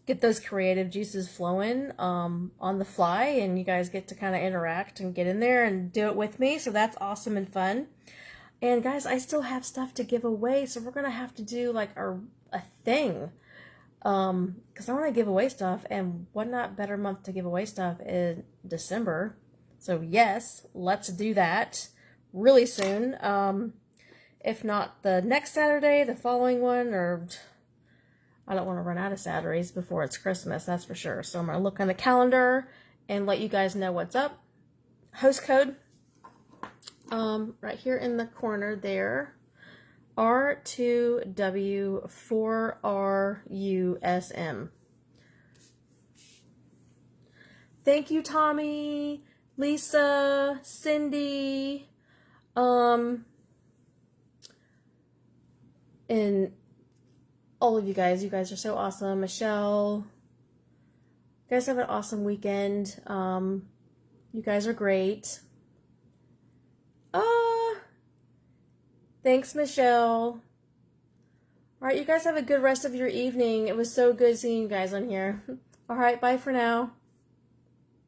Speaker 1: get those creative juices flowing on the fly, and you guys get to kind of interact and get in there and do it with me. So that's awesome and fun. And guys, I still have stuff to give away, so we're gonna have to do like a thing, because I want to give away stuff, and what not better month to give away stuff in December. So yes, let's do that really soon. If not the next Saturday, the following one, or I don't want to run out of Saturdays before it's Christmas, that's for sure. So I'm going to look on the calendar and let you guys know what's up. Host code, right here in the corner there, R2W4RUSM. Thank you, Tommy, Lisa, Cindy, and all of you guys. You guys are so awesome. Michelle, you guys have an awesome weekend. You guys are great. Thanks, Michelle. All right, you guys have a good rest of your evening. It was so good seeing you guys on here. All right, bye for now.